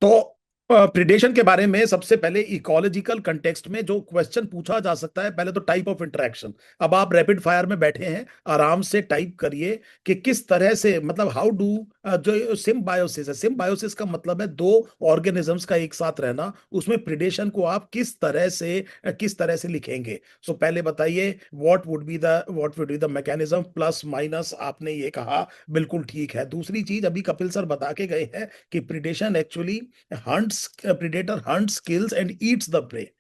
तो प्रिडेशन के बारे में सबसे पहले इकोलॉजिकल कंटेक्स्ट में जो क्वेश्चन पूछा जा सकता है, पहले तो टाइप ऑफ इंटरेक्शन। अब आप रैपिड फायर में बैठे हैं, आराम से टाइप करिए कि किस तरह से, मतलब हाउ डू, जो सिम्बायोसिस है, सिम्बायोसिस का मतलब है दो ऑर्गेनिजम्स का एक साथ रहना, उसमें प्रिडेशन को आप किस तरह से लिखेंगे। सो पहले बताइए, what would be the mechanism, plus minus आपने ये कहा, बिल्कुल ठीक है। दूसरी चीज अभी कपिल सर बता के गए हैं कि predation actually hunts, predator hunts, kills and eats the prey.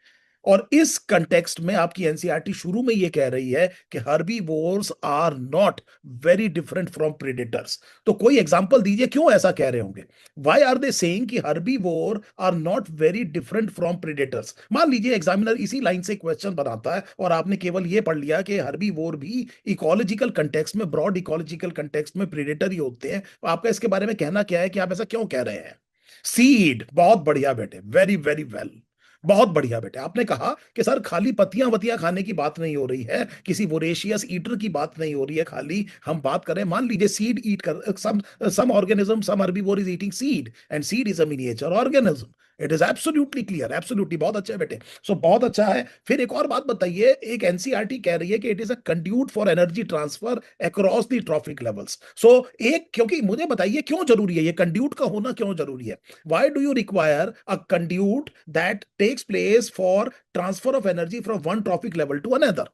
और इस कंटेक्स्ट में आपकी एनसीईआरटी शुरू में ये कह रही है कि herbivores are not very different from predators. तो कोई एग्जांपल दीजिए क्यों ऐसा कह रहे होंगे। व्हाई आर दे सेइंग कि herbivore are not very different from predators. मान लीजिए एग्जामिनर इसी लाइन से क्वेश्चन बनाता है और आपने केवल ये पढ़ लिया कि हर्बीवोर भी इकोलॉजिकल कंटेक्स्ट में, ब्रॉड इकोलॉजिकल कंटेक्स्ट में प्रेडेटर ही होते हैं। तो आपका इसके बारे में कहना क्या है कि आप ऐसा क्यों कह रहे हैं। सीड, बहुत बढ़िया बेटे, वेरी वेरी वेल, बहुत बढ़िया बेटे। आपने कहा कि सर खाली पत्तियां वत्तियां खाने की बात नहीं हो रही है, किसी वोरेशियस ईटर की बात नहीं हो रही है, खाली हम बात करें, मान लीजिए सीड ईट कर, some organism, some herbivore is eating seed and seed is a miniature organism. It is absolutely clear, absolutely, बहुत अच्छा है बेटे। सो बहुत अच्छा है। फिर एक और बात बताइए, एक एनसीईआरटी कह रही है कि it is a conduit for energy transfer across the trophic levels. So एक, क्योंकि मुझे बताइए क्यों जरूरी है ये कंड्यूट का होना, क्यों जरूरी है। Why do you require a conduit that takes place for transfer of energy from one trophic level to another?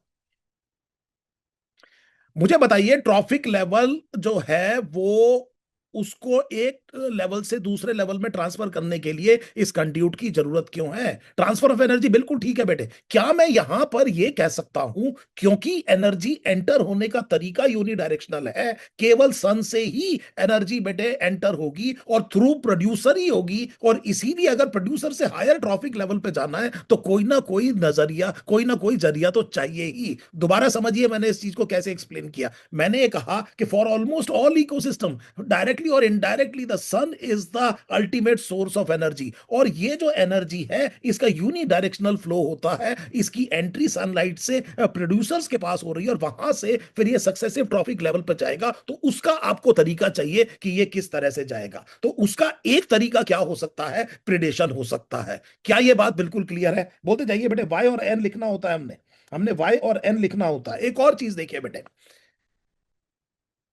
मुझे बताइए, ट्रॉफिक लेवल जो है वो, उसको एक लेवल से दूसरे लेवल में ट्रांसफर करने के लिए इस कंड्यूट की जरूरत क्यों है। ट्रांसफर ऑफ एनर्जी, बिल्कुल ठीक है बेटे। क्या मैं यहां पर यह कह सकता हूं, क्योंकि एनर्जी एंटर होने का तरीका यूनिडायरेक्शनल है, केवल सन से ही एनर्जी बेटे एंटर होगी और थ्रू प्रोड्यूसर ही होगी, और इसीलिए अगर प्रोड्यूसर से हायर ट्रॉफिक लेवल पे जाना है तो कोई ना कोई नजरिया, कोई ना कोई जरिया तो चाहिए ही। दोबारा समझिए मैंने इस चीज को कैसे एक्सप्लेन किया। मैंने ये कहा कि for almost all ecosystem, directly और indirectly, the sun is the ultimate source of energy, और ये जो एनर्जी है इसका यूनिडायरेक्शनल फ्लो होता है। इसकी एंट्री सनलाइट से प्रोड्यूसर्स के पास हो रही है और वहां से फिर ये सक्सेसिव ट्रॉफिक लेवल पर जाएगा। तो उसका आपको तरीका चाहिए कि ये किस तरह से जाएगा। तो उसका एक तरीका क्या हो सकता है, प्रिडेशन हो सकता है। क्या ये बात बिल्कुल क्लियर है। बोलते जाइए बेटे, वाई और एन लिखना होता है, हमने हमने वाई और एन लिखना होता है। एक और चीज देखिए बेटे,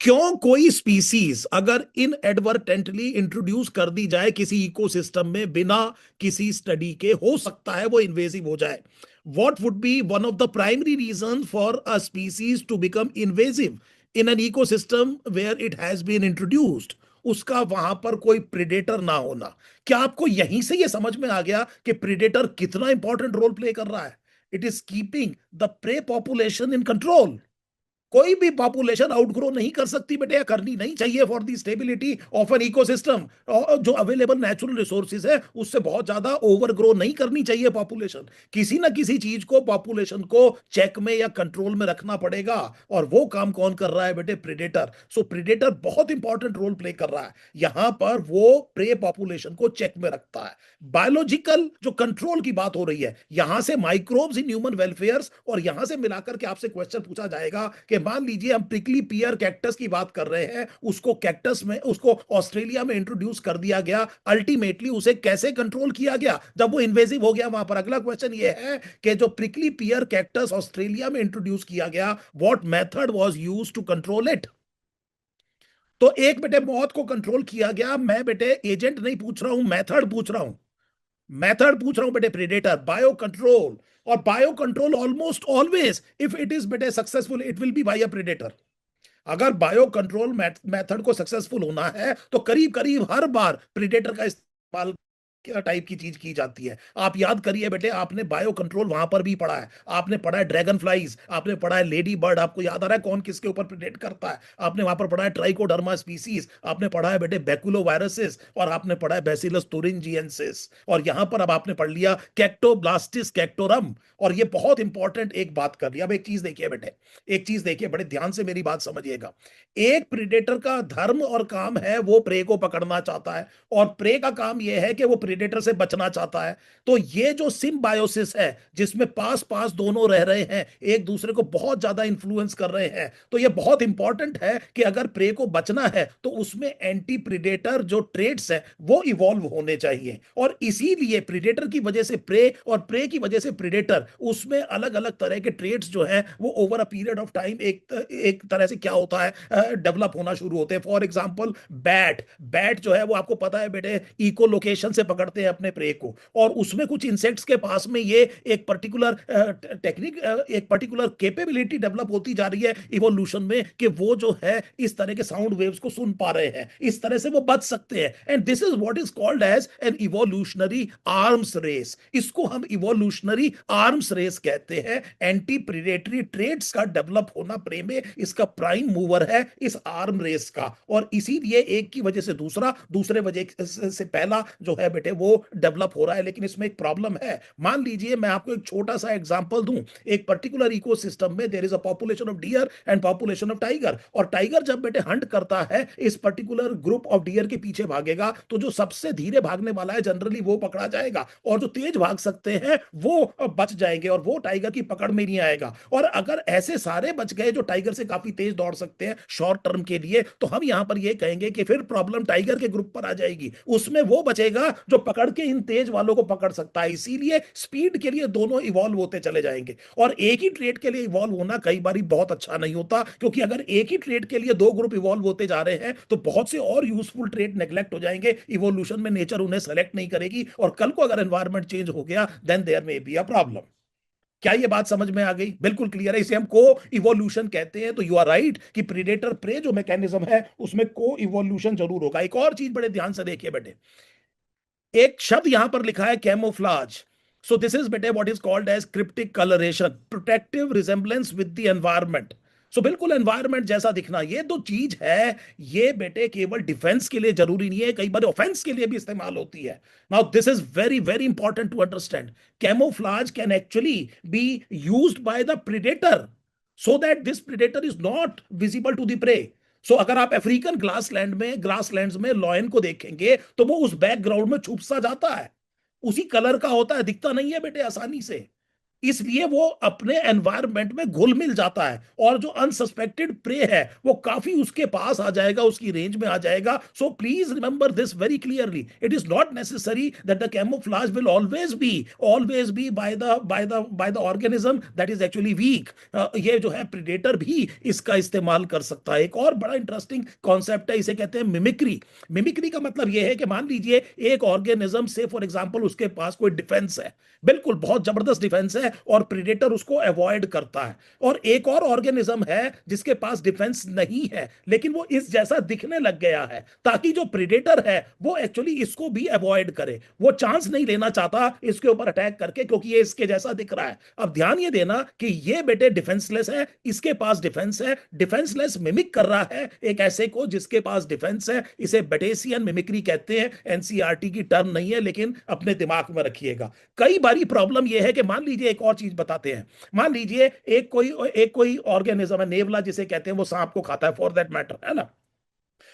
क्यों कोई स्पीसीज अगर इनएडवर्टेंटली इंट्रोड्यूस कर दी जाए किसी इकोसिस्टम में बिना किसी स्टडी के, हो सकता है वो इन्वेसिव हो जाए। What would be one of the primary reason for a species to become invasive in an ecosystem where it has been introduced. उसका वहां पर कोई प्रेडेटर ना होना। क्या आपको यहीं से ये समझ में आ गया कि प्रेडेटर कितना इंपॉर्टेंट रोल प्ले कर रहा है। It is keeping the prey population in control. कोई भी पॉपुलेशन आउटग्रो नहीं कर सकती बेटे, या करनी नहीं चाहिए for the stability of an ecosystem. जो अवेलेबल नेचुरल रिसोर्सेज है उससे बहुत ज्यादा ओवरग्रो नहीं करनी चाहिए पॉपुलेशन। किसी ना किसी चीज को, पॉपुलेशन को चेक में या कंट्रोल में रखना पड़ेगा, और वो काम कौन कर रहा है बेटे, प्रेडेटर। सो प्रेडेटर बहुत इंपॉर्टेंट रोल प्ले कर रहा है यहां पर, वो प्रे पॉपुलेशन को चेक में रखता है। बायोलॉजिकल जो कंट्रोल की बात हो रही है, यहां से माइक्रोब्स इन ह्यूमन वेलफेयर, और यहां से मिलाकर के आपसे क्वेश्चन पूछा जाएगा कि मान लीजिए हम प्रिकली पियर कैक्टस की बात कर रहे हैं, उसको कैक्टस में, उसको ऑस्ट्रेलिया में इंट्रोड्यूस कर दिया गया, अल्टीमेटली उसे कैसे कंट्रोल किया गया जब वो इन्वेसिव हो गया वहां पर। अगला क्वेश्चन ये है कि जो प्रिकली पियर कैक्टस ऑस्ट्रेलिया में इंट्रोड्यूस किया गया, what method was used to control it. तो एक बेटे मौत को कंट्रोल किया गया। मैं बेटे एजेंट नहीं पूछ रहा हूं, मेथड पूछ रहा हूं। मेथड पूछ रहा हूं बेटे, प्रेडेटर, बायो कंट्रोल। और bio control almost always, if it is बेटे successful, it will be by a predator. अगर बायो कंट्रोल मेथड को सक्सेसफुल होना है तो करीब करीब हर बार प्रेडेटर का इस्तेमाल टाइप की चीज की जाती है। आप याद करिए बेटे, आपने बायो कंट्रोल वहां पर भी पढ़ा है। आपने पढ़ा है ड्रैगन फ्लाइज, आपने पढ़ा है लेडी बर्ड, आपको याद आ रहा है कौन किसके ऊपर प्रेडेट करता है। आपने वहां पर पढ़ा है ट्राइकोडर्मा स्पीसीज, आपने पढ़ा है बेटे बैकुलो वायरसेस, और आपने पढ़ा है बैसिलस तुरिंजियंसिस, और यहां पर अब आपने पढ़ लिया कैक्टोब्लास्टिस कैक्टोरम। और ये बहुत इंपॉर्टेंट एक बात कर लिया। अब एक चीज देखिए बेटे, एक चीज देखिए, बड़े ध्यान से मेरी बात समझिएगा। एक प्रेडेटर का धर्म और काम है, वो प्रे को पकड़ना चाहता है, और प्रे का काम यह है कि वो प्रेडेटर से बचना चाहता है। तो ये जो सिम्बायोसिस है जिसमें पास पास दोनों रह रहे हैं, एक दूसरे को बहुत ज्यादा इंफ्लुएंस कर रहे हैं, तो ये बहुत इंपॉर्टेंट है कि अगर प्रे को बचना है तो उसमें एंटी प्रेडेटर जो ट्रेड्स है वो इवॉल्व होने चाहिए। और इसीलिए प्रेडेटर की वजह से प्रे और प्रे की वजह से प्रेडेटर, उसमें अलग अलग तरह के ट्रेड्स जो हैं वो over a period of time एक तरह से क्या होता है, डेवलप होना शुरू होते हैं। फॉर एग्जांपल बैट बैट जो है वो आपको पता है बेटे इको लोकेशन से पकड़ते हैं अपने प्रे को, और उसमें कुछ इंसेक्ट्स के पास में ये एक पर्टिकुलर टेक्निक, एक पर्टिकुलर कैपेबिलिटी डेवलप होती जा रही है इवोल्यूशन में कि वो जो है इस तरह के साउंड वेव्स को सुन पा रहे हैं, इस तरह से वो बच सकते हैं। And this is what is called as an evolutionary arms race. इसको हम इवोल्यूशनरी आर्म्स रेस कहते हैं। एंटी प्रेडेटरी ट्रेड्स का डेवलप होना प्रे में इसका प्राइम मूवर है इस आर्म रेस का, और इसीलिए एक की वजह से दूसरा, दूसरे वजह से पहला जो है बेटे वो डेवलप हो रहा है। लेकिन इसमें एक प्रॉब्लम है। मान लीजिए मैं आपको एक छोटा सा एग्जांपल दूं, एक पर्टिकुलर इकोसिस्टम में there is a population of deer and population of tiger, और टाइगर जब बेटे हंट करता है इस पर्टिकुलर ग्रुप ऑफ डियर के पीछे भागेगा, तो जो सबसे धीरे भागने वाला है जनरली वो पकड़ा जाएगा, और जो तेज भाग सकते हैं वो बच जाएंगे और वो टाइगर की पकड़ में नहीं आएगा। और अगर ऐसे सारे बच गए जो टाइगर से काफी तेज दौड़ सकते हैं शॉर्ट टर्म के लिए, तो हम यहां पर ये कहेंगे कि फिर प्रॉब्लम टाइगर के ग्रुप पर आ जाएगी, उसमें वो बचेगा जो पकड़ के इन तेज वालों को पकड़ सकता है। इसीलिए स्पीड के लिए दोनों इवॉल्व होते चले जाएंगे, और एक ही ट्रेड के लिए इवॉल्व होना कई बार बहुत अच्छा नहीं होता, क्योंकि अगर एक ही ट्रेड के लिए दो ग्रुप इवॉल्व होते जा रहे हैं तो बहुत से और यूजफुल ट्रेड नेग्लेक्ट हो जाएंगे, इवोल्यूशन में नेचर उन्हें सेलेक्ट नहीं करेगी, और कल को अगर एनवायरमेंट चेंज हो गया then there may be a problem. क्या ये बात समझ में आ गई? बिल्कुल क्लियर है, इसे हम को इवोल्यूशन कहते हैं। तो यू आर राइट कि प्रीडेटर प्रे जो मैकेनिज्म है उसमें को इवोल्यूशन जरूर होगा। एक और चीज बड़े ध्यान से देखिए बेटे, एक शब्द यहां पर लिखा है कैमोफ्लाज। सो दिस इज बेटे what is called as cryptic coloration, protective resemblance with the environment. So बिल्कुल एनवायरमेंट जैसा दिखना, ये दो चीज है, ये बेटे केवल डिफेंस के लिए जरूरी नहीं है, कई बार ऑफेंस के लिए भी इस्तेमाल होती है। Now this is very very important to understand. Camouflage can actually be used by the predator so that this predator is not visible to the prey. So अगर आप अफ्रीकन ग्रासलैंड्स में लॉयन को देखेंगे तो वो उस बैकग्राउंड में छुप सा जाता है, उसी कलर का होता है, दिखता नहीं है बेटे आसानी से, इसलिए वो अपने एनवायरनमेंट में घुल मिल जाता है, और जो अनसस्पेक्टेड प्रे है वो काफी उसके पास आ जाएगा, उसकी रेंज में आ जाएगा। So please remember this very clearly, it is not necessary that the camouflage will always be by the organism that is actually weak. ये जो है प्रेडेटर भी इसका इस्तेमाल कर सकता है। एक और बड़ा इंटरेस्टिंग कॉन्सेप्ट है, इसे कहते हैं मिमिक्री। मिमिक्री का मतलब यह है कि मान लीजिए एक ऑर्गेनिज्म से फॉर एग्जांपल उसके पास कोई डिफेंस है, बिल्कुल बहुत जबरदस्त डिफेंस है, और प्रेडेटर उसको अवॉइड करता है, और एक और ऑर्गेनिज्म है जिसके पास डिफेंस नहीं है लेकिन वो इस जैसा दिखने लग गया है, ताकि जो प्रेडेटर है वो एक्चुअली इसको भी अवॉइड करे, वो चांस नहीं लेना चाहता इसके ऊपर अटैक करके, क्योंकि ये इसके जैसा दिख रहा है। अब ध्यान ये देना कि ये बेटे डिफेंसलेस है, इसके पास डिफेंस है, डिफेंसलेस मिमिक कर रहा है एक ऐसे को जिसके पास डिफेंस है। इसे बेटेसियन मिमिक्री कहते हैं, एनसीईआरटी की टर्म नहीं है लेकिन अपने दिमाग में रखिएगा। कई बारी प्रॉब्लम यह है कि मान लीजिए एक और चीज बताते हैं, मान लीजिए एक कोई ऑर्गेनिज्म है, नेवला जिसे कहते हैं, वो सांप को खाता है फॉर दैट मैटर, है ना।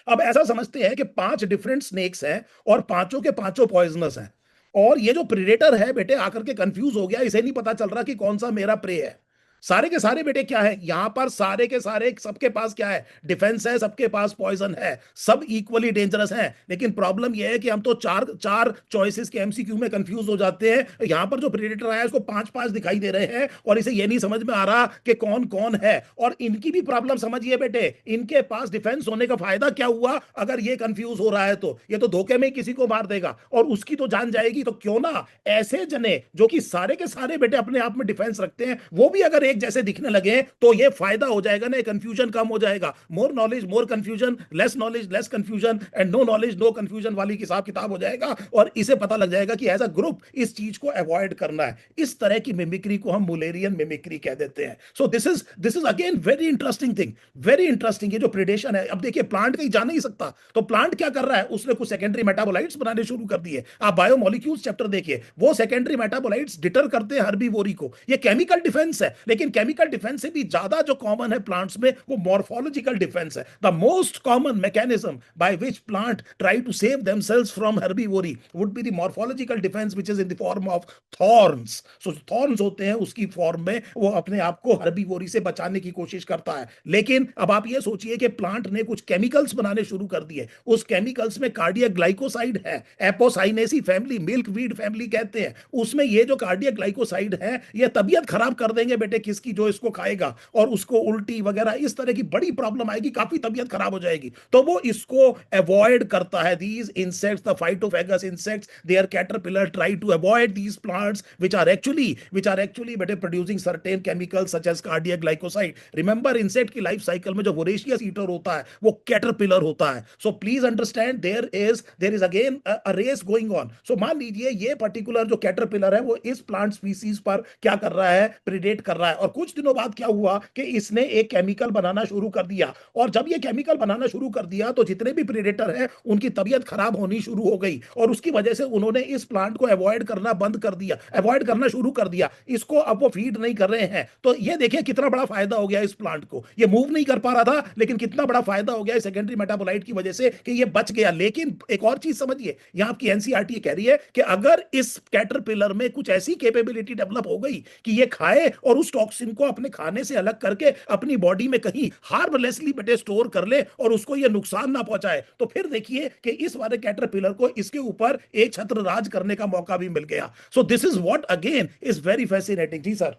अब ऐसा समझते हैं कि 5 डिफरेंट स्नेक्स हैं और पांचों के पांचों पॉइजनस हैं, और ये जो प्रेडेटर है बेटे आकर के कंफ्यूज हो गया, इसे नहीं पता चल रहा कि कौन सा मेरा प्रे है। सारे के सारे बेटे क्या है यहां पर, सारे के सारे सबके पास क्या है, डिफेंस है, सबके पास पॉइजन है, सब इक्वली डेंजरस हैं। लेकिन प्रॉब्लम यह है कि हम तो चार चार चॉइसेस के एमसीक्यू में कंफ्यूज हो जाते हैं। यहां पर जो प्रेडेटर आया उसको 5-5 दिखाई दे रहे हैं, और इसे यह नहीं समझ में आ रहा कि कौन कौन है। और इनकी भी प्रॉब्लम समझिए बेटे, इनके पास डिफेंस होने का फायदा क्या हुआ अगर ये कंफ्यूज हो रहा है, तो ये तो धोखे में किसी को मार देगा और उसकी तो जान जाएगी। तो क्यों ना ऐसे जने जो कि सारे के सारे बेटे अपने आप में डिफेंस रखते हैं, वो भी अगर एक जैसे दिखने लगे तो ये फायदा हो जाएगा ना, कंफ्यूजन कम हो जाएगा। More knowledge more confusion, less knowledge less confusion, and no knowledge no confusion वाली हिसाब किताब हो जाएगा, और इसे पता लग जाएगा कि एज अ ग्रुप इस चीज को अवॉइड करना है। इस तरह की मिमिक्री को हम मुलेरियन मिमिक्री कह देते हैं। सो this is again very interesting thing, very interesting. ये जो प्रेडेशन है, अब देखिए प्लांट कहीं जा नहीं सकता, तो प्लांट क्या कर रहा है, उसने कुछ सेकेंडरी मेटाबोलाइट्स बनाने शुरू कर दिए। आप बायोमोलिक्यूल्स चैप्टर देखिए, वो सेकेंडरी मेटाबोलाइट्स डिटर करते हैं हर्बीवोरी को, ये केमिकल डिफेंस है। लेकिन लेकिन केमिकल डिफेंस से भी ज्यादा जो कॉमन है प्लांट्स में वो मॉर्फोलॉजिकल डिफेंस है. The most common mechanism by which plant try to save themselves from herbivory would be the morphological defence which is in the form of thorns. So thorns होते हैं, उसकी form में वो अपने आप को हर्बीवोरी से बचाने की कोशिश करता है. लेकिन अब आप ये सोचिए कि प्लांट ने कुछ केमिकल्स बनाने शुरू कर दिए. उस केमिकल्स में कार्डियक ग्लाइकोसाइड है, Apocynaceae family, milk weed family कहते हैं. उसमें ये जो कार्डियक ग्लाइकोसाइड है ये तबीयत खराब कर देंगे बेटे किसकी, जो इसको खाएगा, और उसको उल्टी वगैरह इस तरह की बड़ी प्रॉब्लम आएगी, काफी तबीयत खराब हो जाएगी. तो वो इसको अवॉइड करता है. These insects, the phytophagous insects, they are caterpillar, try to avoid these plants which are actually बेटे producing certain chemicals such as cardiac glycoside. Remember insect की लाइफ साइकिल में जो voracious eater होता है वो caterpillar होता है. So please understand there is again a race going on. So मान लीजिए ये पर्टिकुलर जो caterpillar है वो इस प्लांट स्पीसीज पर क्या कर रहा है, प्रिडेट कर रहा है. और कुछ दिनों बाद क्या हुआ कि इसने एक केमिकल बनाना शुरू कर दिया, और जब ये केमिकल बनाना शुरू कर दिया तो जितने भी प्रिडेटर हैं उनकी तबीयत खराब होनी शुरू हो गई, और उसकी वजह से उन्होंने इस प्लांट को अवॉइड करना बंद कर दिया, अवॉइड करना शुरू कर दिया. इसको अब वो फीड नहीं कर रहे हैं. तो ये देखिए कितना बड़ा फायदा हो गया इस प्लांट को. ये मूव नहीं कर पा रहा था, लेकिन कितना बड़ा फायदा हो गया सेकेंडरी मेटाबोलाइट की वजह से कि ये बच गया. लेकिन एक और चीज समझिए, यहां आपकी एनसीईआरटी कह रही है कि अगर इस कैटरपिलर में कुछ ऐसी कैपेबिलिटी डेवलप हो गई कि ये खाए और उस टॉक्सिन को अपने खाने से अलग करके अपनी बॉडी में कहीं हार्मलेसली बेटे स्टोर कर ले और उसको ये नुकसान ना पहुंचाए, तो फिर देखिए कि इस वाले कैटरपिलर को इसके ऊपर एक छत्र राज करने का मौका भी मिल गया. So this is what again is very fascinating. जी सर.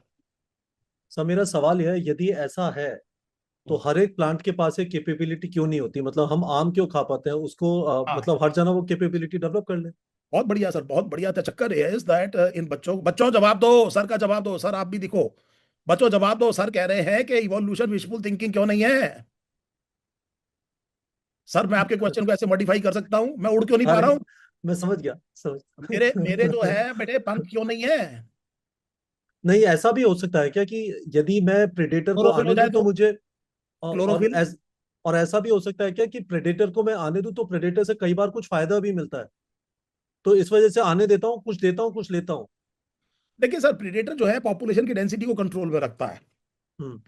सर मेरा सवाल यह है, यदि ऐसा है तो हर एक प्लांट के पास एक कैपेबिलिटी क्यों नहीं होती? मतलब हम आम क्यों खा पाते हैं उसको, हाँ, मतलब हर जना वो कैपेबिलिटी डेवलप कर ले. बहुत बढ़िया सर, बहुत बढ़िया. तो चक्कर ये इज दैट इन बच्चों बच्चों जवाब दो, सर का जवाब दो. सर आप भी दिखो, बच्चों जवाब दो. सर कह रहे हैं कि इवोल्यूशन विशफुल थिंकिंग क्यों नहीं है. सर मैं आपके क्वेश्चन को ऐसे मॉडिफाई कर सकता हूं, मैं उड़ क्यों नहीं पा अरे रहा हूं. मैं समझ गया, समझ. मेरे मेरे जो है बेटे पंख क्यों नहीं है. नहीं, ऐसा भी हो सकता है क्या कि यदि मैं प्रेडेटर को क्लोरोफिल हो आने जाए दूं तो तो. मुझे, क्लोरोफिल. और ऐसा भी हो सकता है क्या कि प्रेडेटर को मैं आने दूं तो प्रेडेटर से कई बार कुछ फायदा भी मिलता है, तो इस वजह से आने देता हूँ, कुछ देता हूँ, कुछ लेता हूँ. देखिए सर, प्रीडेटर जो है पॉपुलेशन की डेंसिटी को कंट्रोल में रखता है, हम्म.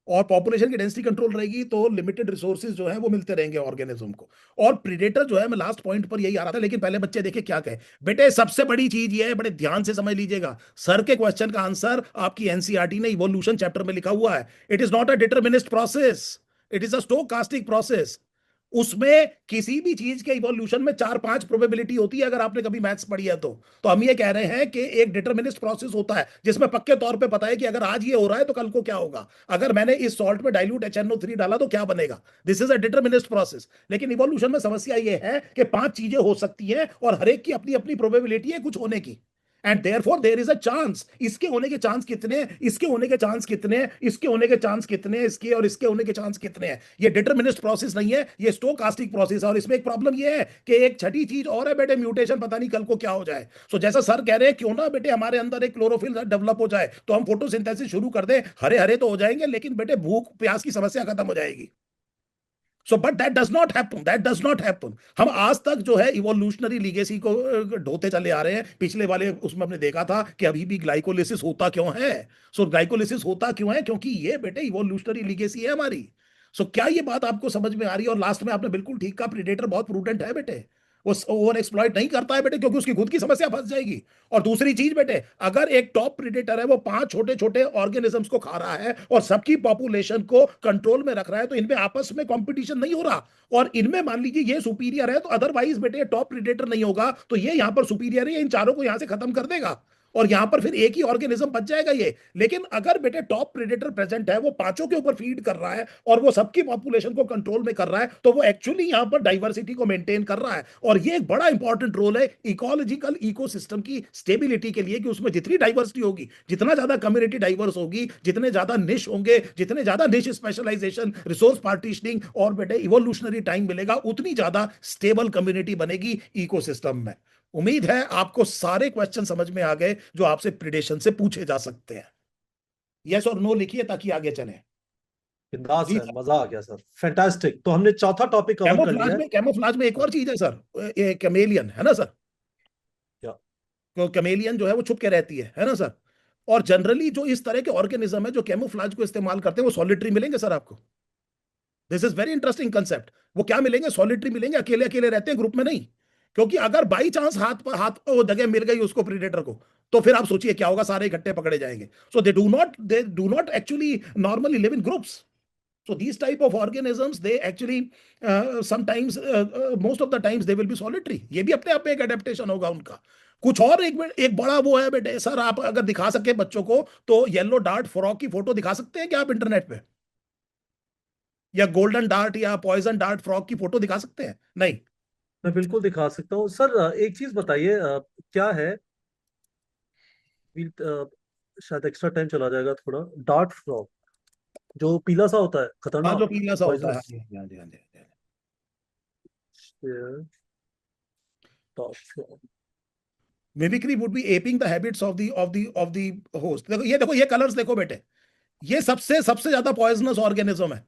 और पॉपुलेशन की डेंसिटी कंट्रोल रहेगी तो लिमिटेड रिसोर्सेज जो है वो मिलते रहेंगे ऑर्गेनिज्म को. और प्रीडेटर जो है, मैं लास्ट पॉइंट पर यही आ रहा था, लेकिन पहले बच्चे देखे क्या कहे. बेटे सबसे बड़ी चीज ये है, बड़े ध्यान से समझ लीजिएगा, सर के क्वेश्चन का आंसर आपकी एनसीईआरटी ने इवोल्यूशन चैप्टर में लिखा हुआ है. It is not a determinist process, it is a stochastic process. उसमें किसी भी चीज के इवोल्यूशन में 4-5 प्रोबेबिलिटी होती है, अगर आपने कभी मैथ्स पढ़ी है तो हम ये कह रहे हैं कि एक डिटरमिनिस्ट प्रोसेस होता है जिसमें पक्के तौर पे पता है कि अगर आज ये हो रहा है तो कल को क्या होगा, अगर मैंने इस सॉल्ट में डाइल्यूट HNO3 डाला तो क्या बनेगा. This is a determinist process. लेकिन इवोल्यूशन में समस्या ये है कि 5 चीजें हो सकती हैं और हर एक की अपनी अपनी प्रोबेबिलिटी है कुछ होने की. And therefore there is a chance. इसके होने के चांस कितने हैं, इसके होने के चांस कितने हैं, इसके होने के चांस कितने हैं, इसके और इसके होने के चांस कितने हैं. ये डिटरमिनिस्ट प्रोसेस नहीं है, ये स्टोकास्टिक प्रोसेस है. और इसमें एक प्रॉब्लम ये है कि एक छठी चीज और है बेटे, म्यूटेशन. पता नहीं कल को क्या हो जाए. सो जैसा सर कह रहे हैं, क्यों ना बेटे हमारे अंदर एक क्लोरोफिल डेवलप हो जाए तो हम फोटोसिंथेसिस शुरू कर दें, हरे हरे तो हो जाएंगे, लेकिन बेटे भूख प्यास की समस्या खत्म हो जाएगी. So but that does not happen, that does not happen. हम आज तक जो है इवोल्यूशनरी लीगेसी को ढोते चले आ रहे हैं. पिछले वाले उसमें हमने देखा था कि अभी भी ग्लाइकोलिसिस होता क्यों है. सो ग्लाइकोलिसिस होता क्यों है, क्योंकि ये बेटे इवोल्यूशनरी लीगेसी है हमारी. सो क्या ये बात आपको समझ में आ रही है. और लास्ट में आपने बिल्कुल ठीक कहा, प्रीडेटर बहुत प्रूडेंट है बेटे, वो ओवर एक्सप्लॉइट नहीं करता है बेटे, क्योंकि उसकी खुद की समस्या फंस जाएगी. और दूसरी चीज बेटे, अगर एक टॉप प्रीडेटर है वो 5 छोटे छोटे ऑर्गेनिजम्स को खा रहा है और सबकी पॉपुलेशन को कंट्रोल में रख रहा है, तो इनमें आपस में कंपटीशन नहीं हो रहा. और इनमें मान लीजिए ये सुपीरियर है, तो अदरवाइज बेटे टॉप प्रीडेटर नहीं होगा तो ये यहां पर सुपीरियर है, इन चारों को यहां से खत्म कर देगा और यहां पर फिर एक ही ऑर्गेनिज्म बच जाएगा ये. लेकिन अगर बेटे टॉप प्रेडेटर प्रेजेंट है, वो पांचों के ऊपर फीड कर रहा है और वो सबकी पॉपुलेशन को कंट्रोल में कर रहा है, तो वो एक्चुअली यहां पर डाइवर्सिटी को मेंटेन कर रहा है. और ये एक बड़ा इंपॉर्टेंट रोल है इकोलॉजिकल इकोसिस्टम की स्टेबिलिटी के लिए, कि उसमें जितनी डाइवर्सिटी होगी, जितना ज्यादा कम्युनिटी डाइवर्स होगी, जितने ज्यादा निश होंगे, जितने ज्यादा निश स्पेशलाइजेशन, रिसोर्स पार्टीशनिंग और बेटे इवोल्यूशनरी टाइम मिलेगा, उतनी ज्यादा स्टेबल कम्युनिटी बनेगी इकोसिस्टम में. उम्मीद है आपको सारे क्वेश्चन समझ में आ गए जो आपसे प्रिडेशन से पूछे जा सकते हैं. यस और नो लिखिए ताकि आगे चलें. बिंदास जी है, सर. मजा आ गया सर, फैंटास्टिक. तो हमने चौथा टॉपिक कवर कर लिया है. कैमोफ्लाज में एक और चीज है सर, ये कैमेलियन है ना सर. क्या? तो कैमेलियन जो है वो छुप के रहती है ना सर. और जनरली जो इस तरह के ऑर्गेनिज्म है जो कैमोफ्लाज को इस्तेमाल करते हैं वो सॉलिटरी मिलेंगे सर आपको। This is very interesting concept. वो क्या मिलेंगे? सॉलिटरी मिलेंगे, अकेले अकेले रहते हैं, ग्रुप में नहीं। क्योंकि अगर बाई चांस हाथ वो जगह मिल गई उसको प्रीडेटर को, तो फिर आप सोचिए क्या होगा, सारे इकट्ठे पकड़े जाएंगे। So they do not actually normally live in groups. So these type of organisms, they actually sometimes most of the times they will be solitary. ये भी अपने आप में एक एडेप्टेशन होगा उनका। कुछ और एक बड़ा वो है बेटे सर, आप अगर दिखा सके बच्चों को तो येलो डार्ट फ्रॉग की फोटो दिखा सकते हैं क्या आप इंटरनेट पे? या गोल्डन डार्ट या पॉइजन डार्ट फ्रॉग की फोटो दिखा सकते हैं? नहीं। मैं बिल्कुल दिखा सकता हूँ सर। एक चीज बताइए, क्या है शायद एक्स्ट्रा टाइम चला जाएगा थोड़ा। डार्ट फ्रॉग जो पीला सा होता है, हाँ, खतरनाक, जो पीला सा होता है, हाँ पॉइजनस। जी, हाँ जी, हाँ जी, हाँ जी, हाँ जी। Dart frog. Mimicry would be aping the habits of the host. देखो ये कलर्स देखो बेटे, ये सबसे सबसे ज्यादा पॉइजनस ऑर्गेनिज्म है।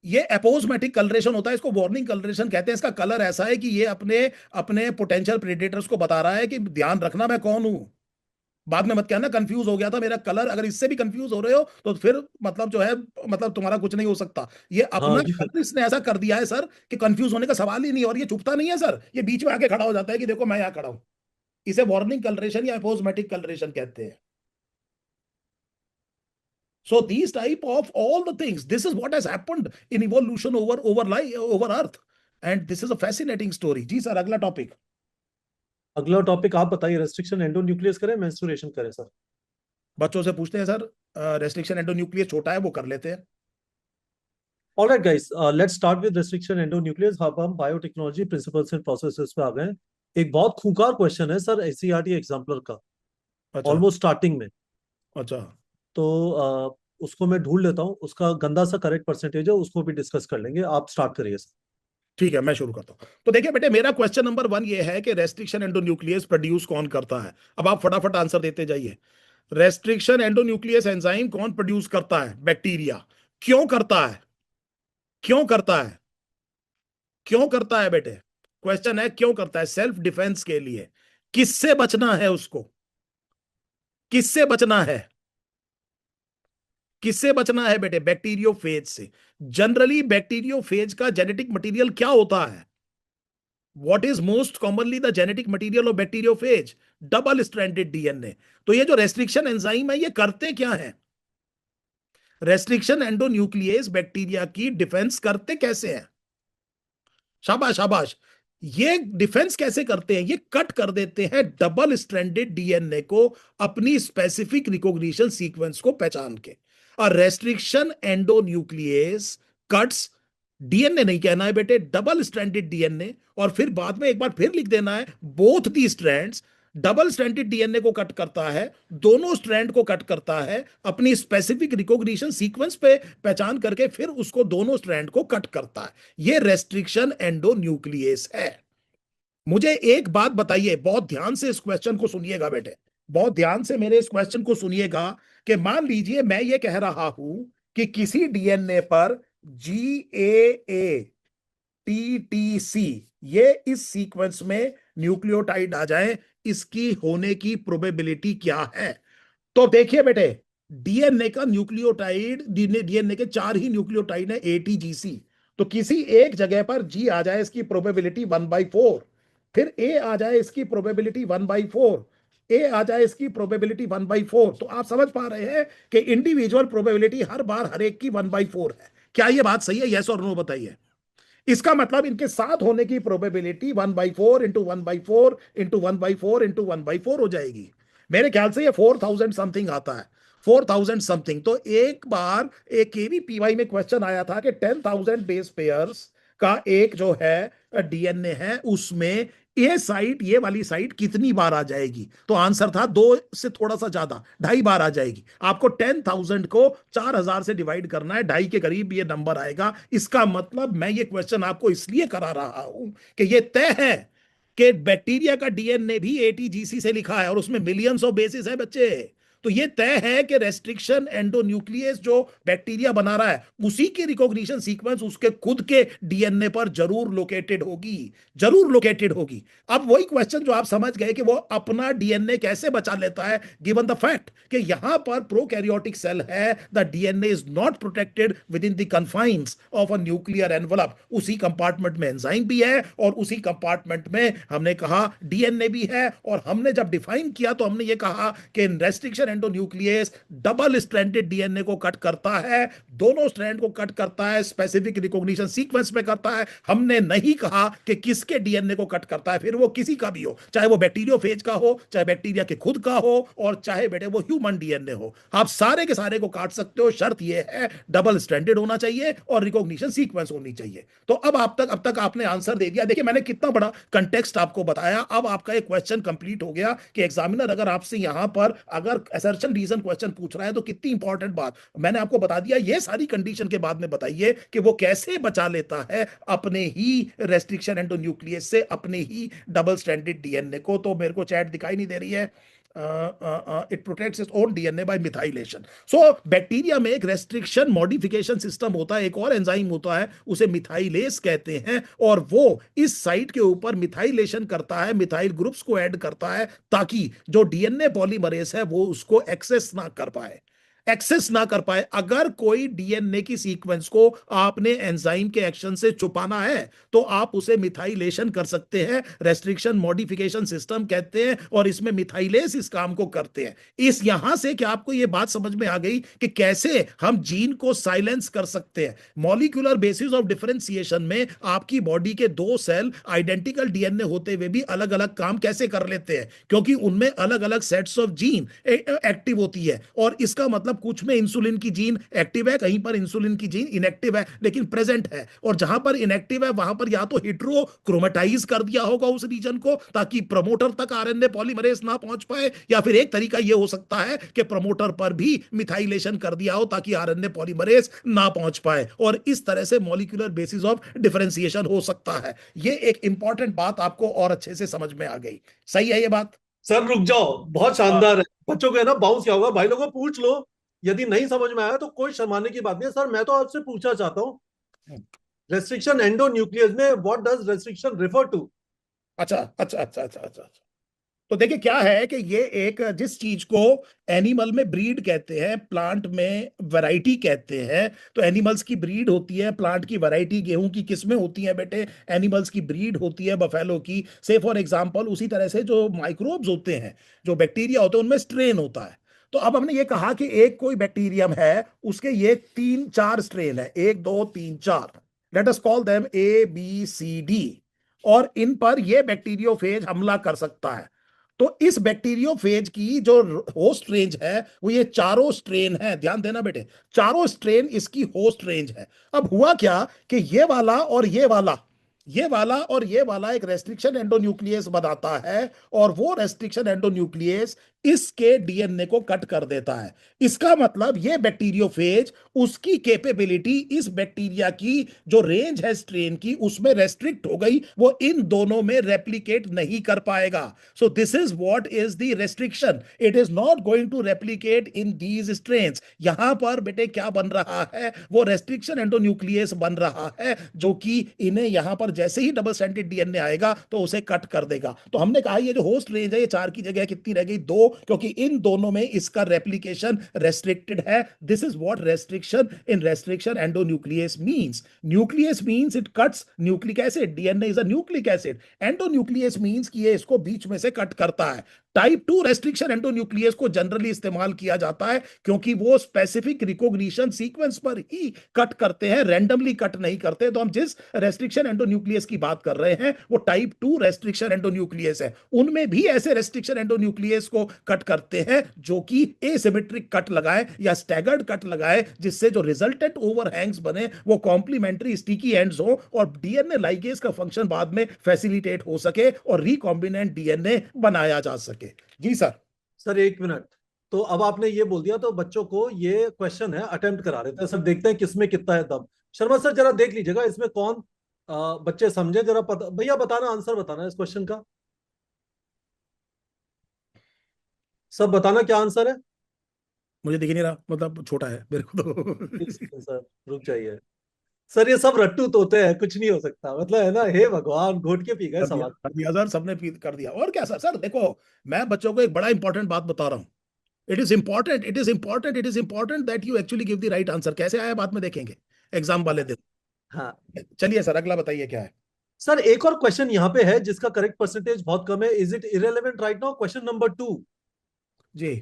ये एपोजमेटिक कलरेशन होता है, इसको वार्निंग कलरेशन कहते हैं। इसका कलर ऐसा है कि ये अपने अपने पोटेंशियल प्रेडेटर्स को बता रहा है कि ध्यान रखना मैं कौन हूं। बाद में मत कहना कंफ्यूज हो गया था मेरा कलर। अगर इससे भी कंफ्यूज हो रहे हो तो फिर मतलब जो है, मतलब तुम्हारा कुछ नहीं हो सकता। ये हाँ अपना जी। कलर इसने ऐसा कर दिया है सर कि कंफ्यूज होने का सवाल ही नहीं। और ये चुपता नहीं है सर, ये बीच में आके खड़ा हो जाता है कि देखो मैं यहाँ खड़ा हूं। इसे वार्निंग कलरेशन या एपोजमेटिक कलरेशन कहते हैं। So these type of all the things, this is what has happened in evolution over life, over Earth, and this is a fascinating story. जी सर, अगला टॉपिक। अगला टॉपिक आप बताइए, रेस्ट्रिक्शन एंडोन्यूक्लियस करें, menstruation करें sir? बच्चों से पूछते हैं सर, रेस्ट्रिक्शन एंडोन्यूक्लियस छोटा है वो कर लेते हैं। Alright guys, let's start with restriction endonuclease. अब हम बायोटेक्नोलॉजी प्रिंसिपल्स एंड प्रोसेसेस पे आ गए हैं। एक बहुत खूंखार क्वेश्चन है सर, एससीईआरटी एग्जाम्पलर का, अच्छा। ऑलमोस्ट स्टार्टिंग में। अच्छा। तो उसको मैं ढूंढ लेता हूँ, उसका गंदा सा करेक्ट परसेंटेज है, उसको भी डिस्कस कर लेंगे। आप स्टार्ट करिए सर। ठीक है, मैं शुरू करता हूँ। तो देखिए बेटे, मेरा क्वेश्चन नंबर 1 ये है कि रेस्ट्रिक्शन एंडोन्यूक्लियस प्रोड्यूस कौन करता है। अब आप फटाफट आंसर देते जाइए। रेस्ट्रिक्शन एंडोन्यूक्लियस एंजाइम कौन प्रोड्यूस करता है? बैक्टीरिया। क्यों करता है? क्यों करता है? क्यों करता है बेटे? क्वेश्चन है क्यों करता है? सेल्फ डिफेंस के लिए। किससे बचना है उसको? किससे बचना है? किससे बचना है बेटे? बैक्टीरियोफेज से। जनरली बैक्टीरियोफेज का जेनेटिक मटेरियल क्या होता है? What is most commonly the genetic material of bacteriophage? Double stranded DNA. तो ये जो रेस्ट्रिक्शन एंजाइम है ये करते क्या है? रेस्ट्रिक्शन एंडोन्यूक्लियस बैक्टीरिया की डिफेंस करते कैसे हैं? शाबाश शाबाश। ये डिफेंस कैसे करते हैं? ये कट कर देते हैं डबल स्ट्रैंडेड डीएनए को, अपनी स्पेसिफिक रिकॉग्निशन सीक्वेंस को पहचान के। और रेस्ट्रिक्शन एंडोन्यूक्लियस कट्स डीएनए नहीं कहना है बेटे, डबल स्ट्रैंडेड डीएनए। और फिर बाद में एक बार फिर लिख देना है both the strands. Double stranded DNA को कट करता है, दोनों स्ट्रैंड को कट करता है, अपनी स्पेसिफिक रिकॉग्निशन सीक्वेंस पे पहचान करके फिर उसको दोनों स्ट्रैंड को कट करता है। ये रेस्ट्रिक्शन एंडोन्यूक्लियस है। मुझे एक बात बताइए, बहुत ध्यान से इस क्वेश्चन को सुनिएगा बेटे, बहुत ध्यान से मेरे इस क्वेश्चन को सुनिएगा कि मान लीजिए मैं ये कह रहा हूं कि किसी डीएनए पर GAATTC ये इस सीक्वेंस में न्यूक्लियोटाइड आ जाए, इसकी होने की प्रोबेबिलिटी क्या है? तो देखिए बेटे, डीएनए का न्यूक्लियोटाइड, डीएनए के 4 ही न्यूक्लियोटाइड है ATGC। तो किसी एक जगह पर जी आ जाए इसकी प्रोबेबिलिटी 1/4, फिर ए आ जाए इसकी प्रोबेबिलिटी 1/4, ए आ जाए इसकी प्रोबेबिलिटी 1/4। तो आप समझ पा रहे हैं कि इंडिविजुअल प्रोबेबिलिटी हर बार हर एक की 1/4 है। क्या यह बात सही है? यस और नो बताइए। इसका मतलब इनके साथ होने की प्रोबेबिलिटी 1/4 इंटू 1/4 इंटू 1/4 इंटू 1/4 हो जाएगी। मेरे ख्याल से ये 4000 समथिंग आता है, 4000 समथिंग। तो एक बार एक केवीपीवाई में क्वेश्चन आया था कि 10,000 बेस पेयर्स का एक जो है डीएनए है, उसमें ये साइट, ये वाली साइट कितनी बार आ जाएगी? तो आंसर था 2 से थोड़ा सा ज्यादा, 2.5 बार आ जाएगी। आपको 10,000 को 4,000 से डिवाइड करना है, 2.5 के करीब ये नंबर आएगा। इसका मतलब मैं ये क्वेश्चन आपको इसलिए करा रहा हूं कि ये तय है कि बैक्टीरिया का डीएनए भी ATGC से लिखा है और उसमें मिलियंस ऑफ बेसिस है बच्चे। तो ये तय है कि रेस्ट्रिक्शन एंडोन्यूक्लियस जो बैक्टीरिया बना रहा है उसी की रिकॉग्निशन सीक्वेंस उसके खुद के डीएनए पर जरूर लोकेटेड होगी, जरूर लोकेटेड होगी। अब वही क्वेश्चन जो आप समझ गए कि वो अपना डीएनए कैसे बचा लेता है, गिवन द फैक्ट कि यहां पर प्रोकैरियोटिक सेल है, the DNA is not protected with in the confines of a nuclear envelope. उसी कंपार्टमेंट में एंजाइम भी है और उसी कंपार्टमेंट में हमने कहा डीएनए भी है। और हमने जब डिफाइन किया तो हमने ये कहा कि restriction endonuclease double stranded DNA को कट करता है, दोनों स्ट्रैंड को कट करता है, स्पेसिफिक रिकॉग्निशन सीक्वेंस में करता है। हमने नहीं कहा कि किसके डीएनए को कट करता है, फिर वो किसी का भी हो, चाहे वो बैक्टीरियोफेज का हो, चाहे बैक्टीरिया के खुद का हो, और चाहे बेटे वो ह्यूमन डीएनए हो। आप सारे के सारे को काट सकते हो, शर्त ये है डबल स्ट्रैंडेड होना चाहिए और रिकॉग्निशन सीक्वेंस होनी चाहिए। तो अब तक आपने आंसर दे दिया। देखिए मैंने कितना बड़ा कंटेक्स्ट आपको बताया। अब आपका एक क्वेश्चन कंप्लीट हो गया कि एग्जामिनर अगर आपसे यहां पर अगर असर्शन रीजन क्वेश्चन पूछ रहा है तो कितनी इंपॉर्टेंट बात मैंने आपको बता दिया। ये सारी कंडीशन के बाद में बताइए कि वो कैसे बचा लेता है अपने ही रेस्ट्रिक्शन एंडोन्यूक्लियस से अपने ही डबल स्ट्रैंडेड डीएनए को। तो मेरे को चैट दिखाई नहीं दे रही है। It protects its own DNA by methylation. So bacteria में एक रेस्ट्रिक्शन मॉडिफिकेशन सिस्टम होता है, एक और एंजाइम होता है, उसे मिथाइलेस कहते हैं, और वो इस साइट के ऊपर मिथाइलेशन करता है, मिथाइल ग्रुप्स को ऐड करता है ताकि जो डीएनए पॉलीमरेज है वो उसको एक्सेस ना कर पाए, एक्सेस ना कर पाए। अगर कोई डीएनए की सीक्वेंस को आपने एंजाइम के एक्शन से छुपाना है तो आप उसे मिथाइलेशन कर सकते हैं, रेस्ट्रिक्शन मॉडिफिकेशन सिस्टम कहते हैं, और इसमें मिथाइलेस इस काम को करते हैं। इस यहां से क्या आपको यह बात समझ में आ गई कि कैसे हम जीन को साइलेंस कर सकते हैं। मॉलिक्यूलर बेसिस ऑफ डिफरेंशिएशन में आपकी बॉडी के दो सेल आइडेंटिकल डीएनए होते हुए भी अलग अलग काम कैसे कर लेते हैं, क्योंकि उनमें अलग अलग सेट्स ऑफ जीन एक्टिव होती है। और इसका मतलब कुछ में इंसुलिन की जीन एक्टिव है, कहीं पर इंसुलिन की जीन इनएक्टिव है लेकिन प्रेजेंट है, और जहां पर इनएक्टिव है वहां पर या तो हिट्रोक्रोमेटाइज कर दिया होगा उस रीजन को ताकि प्रमोटर तक आरएनए पॉलीमरेज ना पहुंच पाए, या फिर एक तरीका यह हो सकता है कि प्रमोटर पर भी मिथाइलेशन कर दिया हो ताकि आरएनए पॉलीमरेज ना पहुंच पाए, और इस तरह से मॉलिक्यूलर बेसिस ऑफ डिफरेंशिएशन हो सकता है। यह एक इंपॉर्टेंट बात आपको और अच्छे से समझ में आ गई। सही है ये बात? सर रुक जाओ, बहुत शानदार है। बच्चों को है ना बाउंस क्या होगा, भाई लोगों को पूछ लो, यदि नहीं समझ में आया तो कोई शर्माने की बात नहीं है। सर मैं तो आपसे पूछना चाहता हूँ, रेस्ट्रिक्शन एंडोन्यूक्लियस में what does restriction refer to? अच्छा अच्छा अच्छा अच्छा अच्छा अच्छा। तो देखिए क्या है कि ये एक जिस चीज को एनिमल में ब्रीड कहते हैं, प्लांट में वैरायटी कहते हैं। तो एनिमल्स की ब्रीड होती है, प्लांट की वैरायटी, गेहूं की किस्में होती हैं बेटे, एनिमल्स की ब्रीड होती है बफेलो की, से फॉर एग्जांपल। उसी तरह से जो माइक्रोब्स होते हैं, जो बैक्टीरिया होते हैं, उनमें स्ट्रेन होता है। तो अब हमने ये कहा कि एक कोई बैक्टीरियम है, उसके ये तीन चार स्ट्रेन है, एक दो तीन चार, let us call them ABCD, और इन पर ये बैक्टीरियोफेज हमला कर सकता है। तो इस बैक्टीरियोफेज की जो होस्ट रेंज है वो ये चारों स्ट्रेन है, ध्यान देना बेटे, चारों स्ट्रेन इसकी होस्ट रेंज है। अब हुआ क्या कि ये वाला और ये वाला, ये वाला और ये वाला एक रेस्ट्रिक्शन एंडोन्यूक्लियस बनाता है, और वो रेस्ट्रिक्शन एंडोन्यूक्लियस इसके डीएनए को कट कर देता है। इसका मतलब ये बैक्टीरियोफेज उसकी कैपेबिलिटी, इस बैक्टीरिया की जो रेंज है स्ट्रेन की, उसमें रेस्ट्रिक्ट हो गई, वो इन दोनों में रेप्लिकेट नहीं कर पाएगा। So this is what is the restriction, it is not going to replicate in these strains. यहां पर बेटे क्या बन रहा है, वो रेस्ट्रिक्शन एंडोन्यूक्लियस बन रहा है, जो कि इन्हें यहां पर जैसे ही डबल स्ट्रैंडेड डीएनए आएगा तो उसे कट कर देगा। तो हमने कहा ये जो होस्ट रेंज है ये चार की जगह कितनी रह गई, दो, क्योंकि इन दोनों में इसका रेप्लिकेशन रेस्ट्रिक्टेड है। This is what restriction in restriction endonuclease means. Nucleus means it cuts nucleic acid, DNA is a nucleic acid. Endonuclease means कि ये इसको बीच में से कट करता है। टाइप 2 रेस्ट्रिक्शन एंडोन्यूक्लियस को जनरली इस्तेमाल किया जाता है क्योंकि वो स्पेसिफिक रिकॉग्निशन सीक्वेंस पर ही कट करते हैं, रैंडमली कट नहीं करते। तो हम जिस रेस्ट्रिक्शन एंडोन्यूक्लियस की बात कर रहे हैं वो टाइप 2 रेस्ट्रिक्शन एंडोन्यूक्लियस है। उनमें भी ऐसे रेस्ट्रिक्शन एंडोन्यूक्लियस को कट करते हैं जो कि एसिमेट्रिक कट लगाए या स्टैगर्ड कट लगाए, जिससे जो रिजल्टेंट ओवरहैंग्स बने वो कॉम्प्लीमेंट्री स्टिकी एंड्स हो और डीएनए लाइगेज का फंक्शन बाद में फैसिलिटेट हो सके और रिकॉम्बिनेंट डीएनए बनाया जा सके। जी सर। सर एक मिनट, तो अब आपने ये बोल दिया तो बच्चों को ये क्वेश्चन है अटेम्प्ट करा रहे थे सर, देखते हैं किसमें कितना है दम। शर्मा सर जरा देख लीजिएगा इसमें कौन बच्चे समझे, जरा पता भैया बताना, आंसर बताना इस क्वेश्चन का। सब बताना क्या आंसर है। मुझे दिख नहीं रहा, मतलब छोटा है मेरे को तो सर रुक जाइए सर, ये सब रट्टू तोते हैं, कुछ नहीं हो सकता, मतलब है ना, हे भगवान, घोट के पी गए सवाल। कर दिया सर, सबने कर दिया। और क्या सर? सर देखो, मैं बच्चों को एक बड़ा इंपॉर्टेंट बात बता रहा हूँ। It is important that you actually give the right answer. कैसे आया बाद में देखेंगे एग्जाम वाले दिन। हाँ चलिए सर, अगला बताइए क्या है। सर, एक और क्वेश्चन यहाँ पे है जिसका करेक्ट परसेंटेज बहुत कम है। Is it irrelevant right now? Question number 2। जी,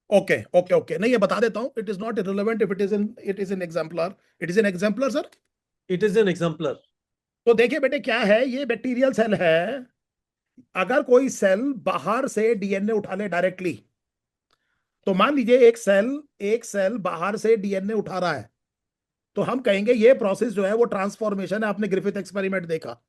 ओके ओके ओके, नहीं ये बता देता हूं, it is not irrelevant if it is in exemplar. It is in exemplar sir. It is an exemplar. तो देखिए बेटे, क्या है ये? बैक्टीरियल सेल है। अगर कोई सेल बाहर से डीएनए उठा ले डायरेक्टली, तो मान लीजिए एक सेल बाहर से डीएनए उठा रहा है, तो हम कहेंगे ये प्रोसेस जो है वो ट्रांसफॉर्मेशन है। आपने ग्रिफिथ एक्सपेरिमेंट देखा।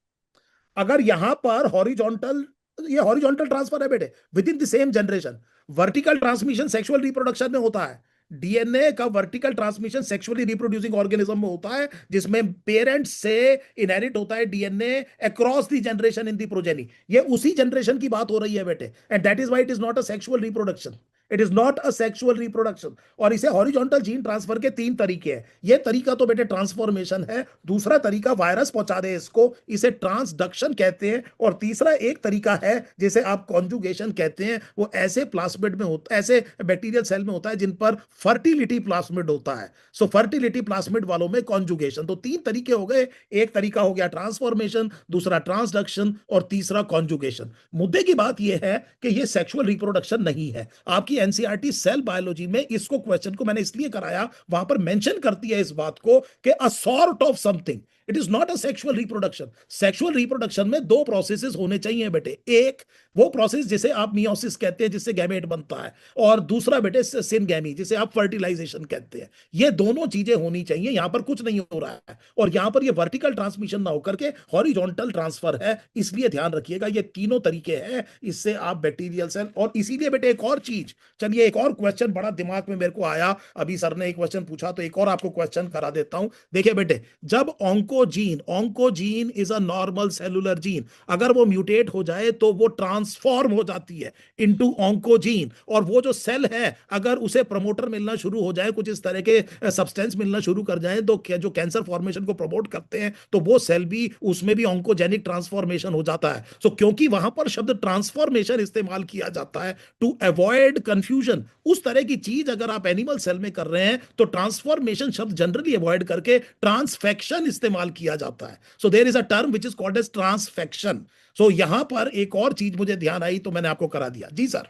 अगर यहां पर हॉरिजॉन्टल, ये हॉरिजॉन्टल ट्रांसफर है बेटे, with in the same generation. Vertical transmission sexual reproduction में होता है। डीएनए का vertical transmission sexually reproducing organism में होता है, जिसमें पेरेंट्स से इनहेरिट होता है DNA across the generation in the progeny. ये उसी जनरेशन की बात हो रही है बेटे, and that is why it is not a sexual reproduction. It is not a sexual reproduction. और इसे हॉरिजॉन्टल जीन ट्रांसफर के 3 तरीके हैं। ये तरीका तो बेटे ट्रांसफॉर्मेशन है, दूसरा तरीका वायरस पहुंचा दे इसको, इसे ट्रांसडक्शन कहते हैं, और तीसरा एक तरीका है जिसे आप कॉन्जुगेशन कहते हैं। वो ऐसे प्लास्मिड में होता, ऐसे बैक्टीरियल सेल में होता है जिन पर फर्टिलिटी प्लास्मिड होता है। सो फर्टिलिटी प्लास्मिड वालों में कॉन्जुगेशन। तो 3 तरीके हो गए। एक तरीका हो गया ट्रांसफॉर्मेशन, दूसरा ट्रांसडक्शन, और तीसरा कॉन्जुगेशन। मुद्दे की बात यह है कि यह सेक्सुअल रिप्रोडक्शन नहीं है। आपकी एनसीईआरटी सेल बायोलॉजी में इसको, क्वेश्चन को मैंने इसलिए कराया, वहां पर मेंशन करती है इस बात को कि a sort of something. It is not a sexual reproduction. Sexual reproduction में 2 प्रोसेसेस होने चाहिए बेटे। एक वो प्रोसेस जिसे आप मियोसिस कहते हैं, जिससे गैमेट बनता है, और दूसरा बेटे सिनगैमी, जिसे आप फर्टिलाइजेशन कहते हैं। ये दोनों चीजें होनी चाहिए। यहां पर कुछ नहीं हो रहा है, और यहां पर ये वर्टिकल ट्रांसमिशन ना होकर के हॉरिजॉन्टल ट्रांसफर है। इसलिए ध्यान रखिएगा, ये तीनों तरीके हैं, इससे आप बैक्टीरियल सेल। और इसीलिए बेटे एक और चीज, चलिए एक और क्वेश्चन बड़ा दिमाग में मेरे को आया, अभी सर ने एक क्वेश्चन पूछा तो एक और आपको क्वेश्चन करा देता हूं। देखिए बेटे, जब oncogene is a normal cellular gene, अगर वो म्यूटेट हो जाए तो वो ट्रांसफॉर्म हो जाती है इनटू ऑन्कोजीन। और वो जो सेल है, अगर उसे प्रमोटर मिलना शुरू हो जाए, कुछ इस तरह के सब्सटेंस मिलना शुरू कर जाए, तो जो कैंसर फॉर्मेशन को प्रमोट करते हैं, तो वो सेल भी, उसमें भी ऑन्कोजेनिक ट्रांसफॉर्मेशन हो जाता है। सो क्योंकि वहां पर शब्द ट्रांसफॉर्मेशन इस्तेमाल किया जाता है टू अवॉइड कंफ्यूजन, उस तरह की चीज अगर आप एनिमल सेल में कर रहे हैं, तो ट्रांसफॉर्मेशन शब्द जनरली अवॉइड करके ट्रांसफेक्शन इस्तेमाल किया जाता है। So there is a term which is called as transfection. So यहां पर एक और चीज मुझे ध्यान आई, तो मैंने आपको करा दिया। जी सर,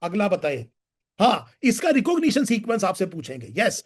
अगला बताइए। हाँ, इसका रिकॉग्निशन सीक्वेंस आपसे पूछेंगे। यस,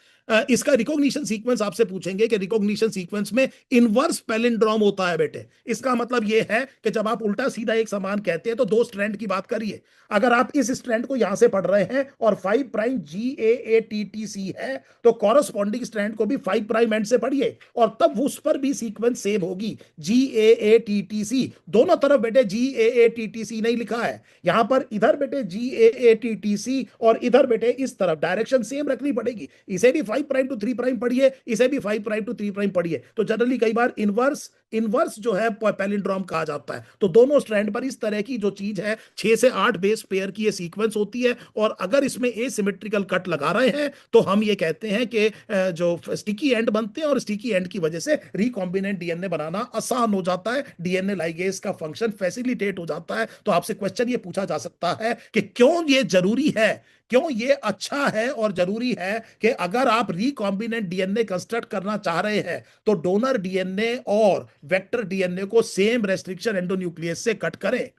इसका रिकॉग्निशन सीक्वेंस आपसे पूछेंगे कि रिकॉग्निशन सीक्वेंस में इनवर्स पैलिंड्रोम होता है बेटे। इसका मतलब यह है कि जब आप उल्टा सीधा एक समान कहते हैं, तो 2 स्ट्रैंड की बात करिए। अगर आप इस स्ट्रैंड को यहां से पढ़ रहे हैं और 5 प्राइम GAATTC है, तो कॉरस्पॉन्डिंग स्ट्रैंड को भी 5 प्राइम एंड से पढ़िए, और तब उस पर भी सीक्वेंस सेम होगी, GAATTC। दोनों तरफ बेटे GAATTC नहीं लिखा है यहां पर, इधर बेटे GAATTC, और इधर बेटे इस तरफ डायरेक्शन सेम रखनी पड़ेगी। इसे भी 5 प्राइम टू 3 प्राइम पढ़िए, इसे भी 5 प्राइम टू 3 प्राइम पढ़िए। तो जनरली कई बार इनवर्स इनवर्स जो है पैलिंड्रोम कहा जाता है। तो दोनों स्ट्रैंड पर इस तरह की जो चीज है, 6 से 8 बेस पेयर की ये सीक्वेंस होती है। और अगर इसमें एसिमेट्रिकल कट लगा रहे हैं, तो हम ये कहते हैं कि जो स्टिकी एंड बनते हैं, और स्टिकी एंड की वजह से रिकॉम्बिनेंट डीएनए बनाना आसान हो जाता है, डीएनए लाइगेज का फंक्शन फैसिलिटेट हो जाता है। तो आपसे क्वेश्चन ये पूछा जा सकता है कि क्यों ये जरूरी है, क्यों ये अच्छा है और जरूरी है कि अगर आप रिकॉम्बिनेंट डीएनए कंस्ट्रक्ट करना चाह रहे हैं, तो डोनर डीएनए और वेक्टर डीएनए को सेम रेस्ट्रिक्शन एंडोन्यूक्लियस से कट करें।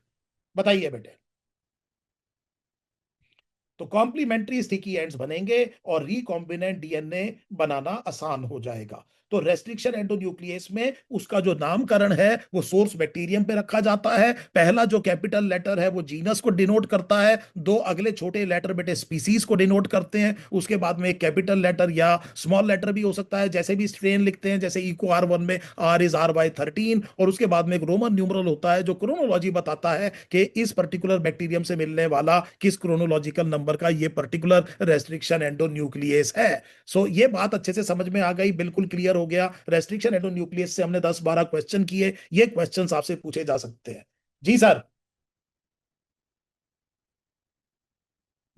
बताइए बेटे। तो कॉम्प्लीमेंट्री स्टिकी एंड्स बनेंगे और रिकॉम्बिनेंट डीएनए बनाना आसान हो जाएगा। तो रेस्ट्रिक्शन एंडोन्यूक्लियस में उसका जो नामकरण है वो सोर्स बैक्टीरियम पे रखा जाता है। पहला जो कैपिटल लेटर है वो जीनस को डिनोट करता है, 2 अगले छोटे लेटर बेटे स्पीसीज को डिनोट करते हैं। उसके बाद में एक कैपिटल लेटर या स्मॉल लेटर भी हो सकता है, जैसे भी स्ट्रेन लिखते हैं, जैसे इको R1 में R इज R/13। और उसके बाद में एक रोमन न्यूमरल होता है जो क्रोनोलॉजी बताता है कि इस पर्टिकुलर बैक्टीरियम से मिलने वाला किस क्रोनोलॉजिकल नंबर का ये पर्टिकुलर रेस्ट्रिक्शन एंडोन्यूक्लियस है। सो ये बात अच्छे से समझ में आ गई, बिल्कुल क्लियर हो गया। रेस्ट्रिक्शन एंडोन्यूक्लियस से हमने 10-12 क्वेश्चन किए, ये क्वेश्चंस आपसे पूछे जा सकते हैं। जी सर।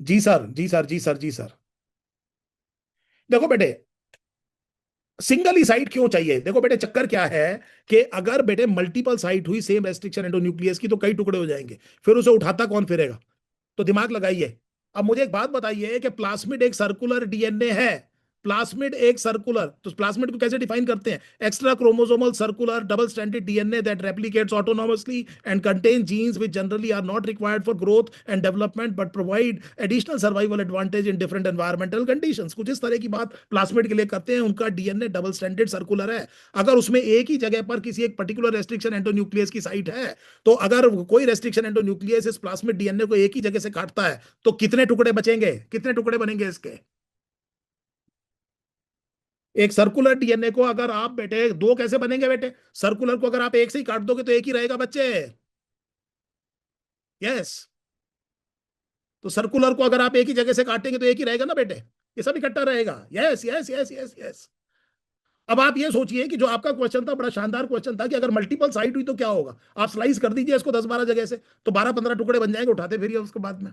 जी सर, जी सर, जी सर, जी सर। देखो बेटे, सिंगल ही साइट क्यों चाहिए? देखो बेटे, चक्कर क्या है कि अगर बेटे मल्टीपल साइट हुई सेम रेस्ट्रिक्शन एंडोन्यूक्लियस की, तो कई टुकड़े हो जाएंगे, फिर उसे उठाता कौन फिरेगा? तो दिमाग लगाइए। अब मुझे एक बात बताइए कि प्लास्मिड एक सर्कुलर डीएनए है। प्लास्मिड एक सर्कुलर, तो प्लास्मिड को कैसे डिफाइन करते हैं? Extra chromosomal circular double stranded DNA that replicates autonomously and contain genes which generally are not required for growth and development but provide additional survival advantage in different environmental conditions. कुछ इस तरह की बात plasmid के लिए करते हैं। उनका डीएनए डबल स्ट्रैंडेड सर्कुलर है। अगर उसमें एक ही जगह पर किसी एक पर्टिकुलर रेस्ट्रिक्शन एंडोन्यूक्लियस की साइट है, तो अगर कोई रेस्ट्रिक्शन एंडोन्यूक्लियस इस प्लास्मिड डीएनए को एक ही जगह से काटता है, तो कितने टुकड़े बचेंगे, कितने टुकड़े बनेंगे इसके? एक सर्कुलर डीएनए को अगर आप बेटे दो कैसे बनेंगे बेटे? सर्कुलर को अगर आप एक से ही काट दोगे तो एक ही रहेगा बच्चे। यस। तो सर्कुलर को अगर आप एक ही जगह से काटेंगे तो एक ही रहेगा ना बेटे, ये सब इकट्ठा रहेगा। Yes, yes, yes, yes, yes. अब आप ये सोचिए कि जो आपका क्वेश्चन था, बड़ा शानदार क्वेश्चन था कि अगर मल्टीपल साइट हुई तो क्या होगा। आप स्लाइस कर दीजिए इसको 10-12 जगह से, तो 12-15 टुकड़े बन जाएंगे, उठाते फिरिए उसके बाद में।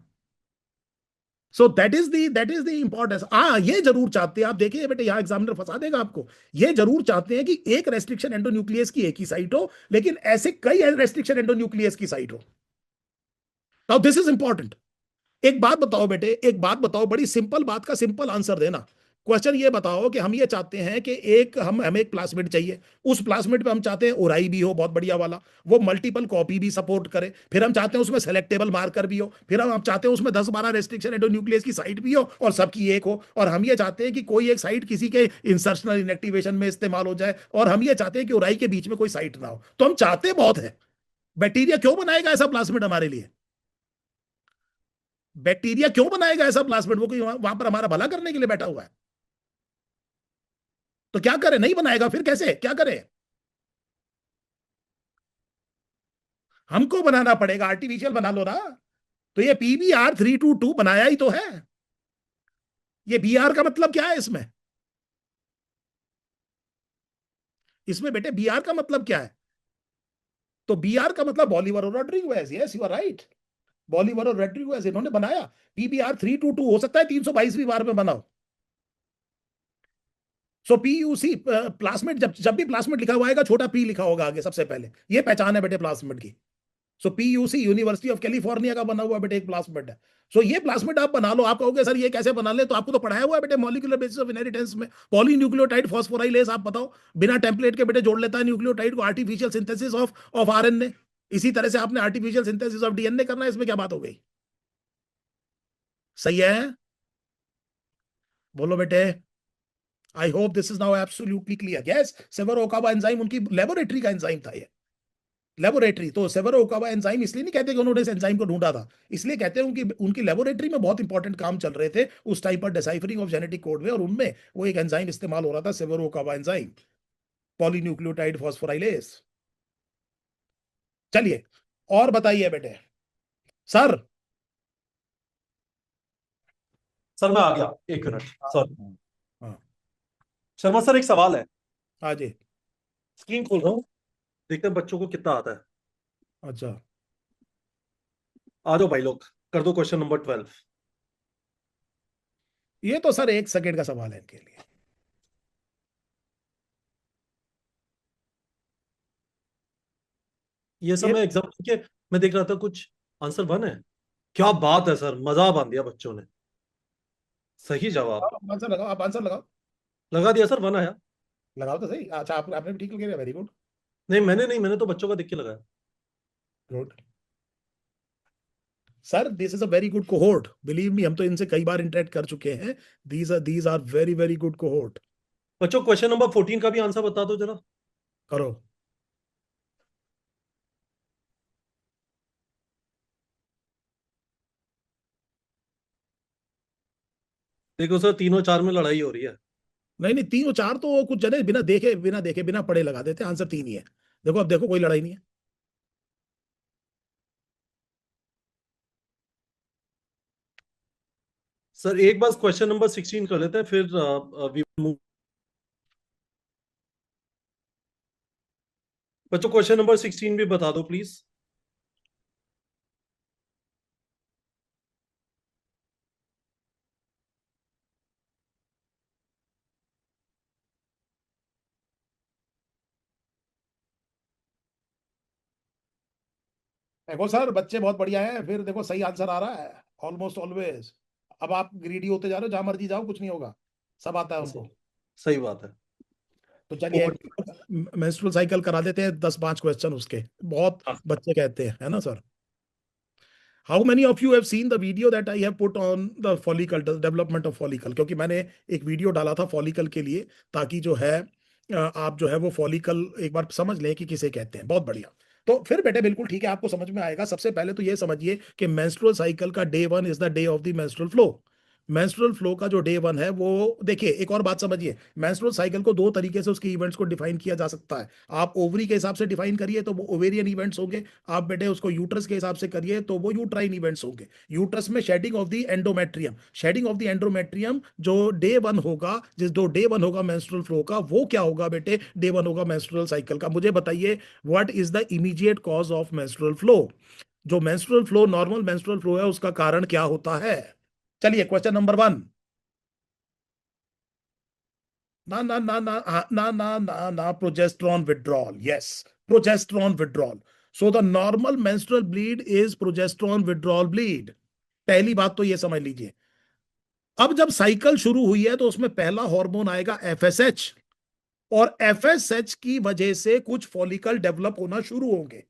So that is the importance. हाँ, ये जरूर चाहते हैं, आप देखिए बेटे, यहाँ एग्जामिनर फंसा देगा आपको। ये जरूर चाहते हैं कि एक रेस्ट्रिक्शन एंडोन्यूक्लियस की एक ही साइट हो, लेकिन ऐसे कई रेस्ट्रिक्शन एंडोन्यूक्लियस की साइट हो। Now this is important. एक बात बताओ बेटे, एक बात बताओ, बड़ी सिंपल बात का सिंपल आंसर देना। क्वेश्चन ये बताओ कि हम ये चाहते हैं कि एक हमें एक प्लास्मिड चाहिए। उस प्लास्मिड पे हम चाहते हैं ओराई भी हो बहुत बढ़िया वाला, वो मल्टीपल कॉपी भी सपोर्ट करे, फिर हम चाहते हैं उसमें सेलेक्टेबल मार्कर भी हो, फिर हम चाहते हैं उसमें 10-12 रेस्ट्रिक्शन एंडोन्यूक्लियस की साइट भी हो और सबकी एक हो, और हम ये चाहते हैं कि कोई एक साइट किसी के इंसर्शनल इनएक्टिवेशन में इस्तेमाल हो जाए, और हम ये चाहते हैं कि ओराई के बीच में कोई साइट ना हो। तो हम चाहते बहुत है। बैक्टीरिया क्यों बनाएगा ऐसा प्लास्मिड हमारे लिए? बैक्टीरिया क्यों बनाएगा ऐसा प्लाज्मिड? वो कोई वहां पर हमारा भला करने के लिए बैठा हुआ है? तो क्या करे? नहीं बनाएगा, फिर कैसे, क्या करे? हमको बनाना पड़ेगा, आर्टिफिशियल बना लो ना। तो ये PBr322 बनाया ही तो है। ये BR का मतलब क्या है इसमें? इसमें बेटे BR का मतलब क्या है? तो BR का मतलब बॉलीवर और Rodriguez. Yes, you are right. Bolivar और रोड्रिगुez इन्होंने बनाया। PBr322 हो सकता है 322वीं बार में बनाओ। सो PUC प्लास्मिड, जब जब भी प्लास्मिड लिखा हुआ आएगा, छोटा p लिखा होगा आगे सबसे पहले। ये पहचान है बेटे प्लास्मिड की। सो PUC यूनिवर्सिटी ऑफ कैलिफोर्निया का बना हुआ बेटे एक प्लास्मिड है। सो ये प्लास्मिड आप बना लो। आप कहोगे सर ये कैसे बना ले, तो आपको तो पढ़ाया हुआ है बेटे मॉलिक्यूलर बेसिस ऑफ इनहेरिटेंस में, पॉलीन्यूक्लियोटाइड फॉस्फोराइलेज। आप बताओ, बिना टेम्पलेट के बेटे जोड़ लेता है न्यूक्लियोटाइड को, आर्टिफिशियल सिंथेसिस ऑफ RNA। इसी तरह से आपने आर्टिफिशियल सिंथेसिस ऑफ DNA करना है, इसमें क्या बात हो गई? सही है? बोलो बेटे। I hope this is now absolutely clear. Yes, Severo Okawa enzyme उनकी लेबोरेटरी का एंजाइम था ये। लेबोरेटरी तो सेवरो ओकावा एंजाइम इसलिए नहीं कहते कि उन्होंने इस एंजाइम को ढूंढा था, इसलिए कहते हैं उनकी उनकी लेबोरेटरी में बहुत इंपॉर्टेंट काम चल रहे थे उस टाइम पर, डिसाइफरिंग ऑफ जेनेटिक कोड में, और उनमें वो एक एंजाइम इस्तेमाल हो रहा था, Severo Okawa enzyme, polynucleotide phosphorylase. चलिए, और बताइए बेटे। सर। सर मैं आ गया, एक मिनट। हाँ, सॉरी। हाँ। शर्मा सर, एक सवाल है। हाँ जी। स्क्रीन खोल रहा हूँ, देखते हैं बच्चों को कितना आता है। अच्छा। आ जाओ भाई लोग, कर दो क्वेश्चन नंबर 12। ये तो सर 1 सेकेंड का सवाल है इनके लिए। ये सब ये मैं एग्जाम के मैं देख रहा था, कुछ आंसर 1 है। क्या बात है सर, मजा बांध दिया बच्चों ने। सही जवाब। आप आंसर लगाओ, आप आंसर लगाओ। लगा दिया सर, 1 आया। लगाओ तो सही। अच्छा, आपने भी ठीक लग वेरी गुड। नहीं मैंने नहीं, मैंने तो बच्चों का देख के लगाया। Good. Sir this is a very good cohort, believe me, हम तो इनसे कई बार इंटरेक्ट कर चुके हैं। These are very very good cohort. बच्चों क्वेश्चन नंबर 14 का भी आंसर बता दो जरा। करो। देखो सर, तीनों चार में लड़ाई हो रही है। नहीं नहीं, 3 और 4 तो कुछ जने बिना देखे बिना पढ़े लगा देते हैं, आंसर 3 ही है। देखो, अब देखो, कोई लड़ाई नहीं है। सर एक बार क्वेश्चन नंबर 16 कर लेते हैं, फिर वी मूव। बच्चों क्वेश्चन नंबर 16 भी बता दो प्लीज। देखो सर, बच्चे बहुत बढ़िया हैं, फिर देखो सही आंसर आ रहा है ऑलमोस्ट ऑलवेज। अब आप ग्रीडी होते जा रहे हो, जहां मर्जी जाओ कुछ नहीं होगा, सब आता है सही उनको। सही बात है। तो चलिए और एक मेंस्ट्रुअल साइकिल करा देते हैं, 10 5 क्वेश्चन उसके, बहुत बच्चे कहते हैं, है ना sir. How many of you have seen the video that I have put on the follicle, development of follicle, क्योंकि मैंने एक वीडियो डाला था फॉलिकल के लिए, ताकि जो है आप जो है वो फॉलिकल एक बार समझ लें कि किसे कहते हैं। बहुत बढ़िया। तो फिर बेटे बिल्कुल ठीक है, आपको समझ में आएगा। सबसे पहले तो ये समझिए कि मेंस्ट्रुअल साइकिल का day one is the day of the menstrual flow. Menstrual flow का जो डे वन है वो, देखिए एक और बात समझिए, मेंस्ट्रुअल साइकिल को दो तरीके से उसके इवेंट्स को डिफाइन किया जा सकता है। आप ओवरी के हिसाब से डिफाइन करिए तो वो ओवेरियन इवेंट्स होंगे, आप बेटे उसको यूट्रस के हिसाब से करिए तो वो यूट्राइन इवेंट्स होंगे। यूट्रस में shedding of the endometrium, shedding of the endometrium जो डे वन होगा, जिस दो डे वन होगा मेंस्ट्रुअल फ्लो का, वो क्या होगा बेटे, डे वन होगा मेंस्ट्रुअल साइकिल का। मुझे बताइए what is the immediate cause of menstrual flow. जो menstrual flow, normal menstrual flow है, उसका कारण क्या होता है। चलिए क्वेश्चन नंबर वन। ना ना ना ना ना ना ना ना progesterone withdrawal, yes, progesterone withdrawal. So the normal menstrual bleed is progesterone withdrawal bleed. पहली बात तो ये समझ लीजिए। अब जब साइकिल शुरू हुई है तो उसमें पहला हार्मोन आएगा एफएसएच, और एफएसएच की वजह से कुछ फॉलिकल डेवलप होना शुरू होंगे।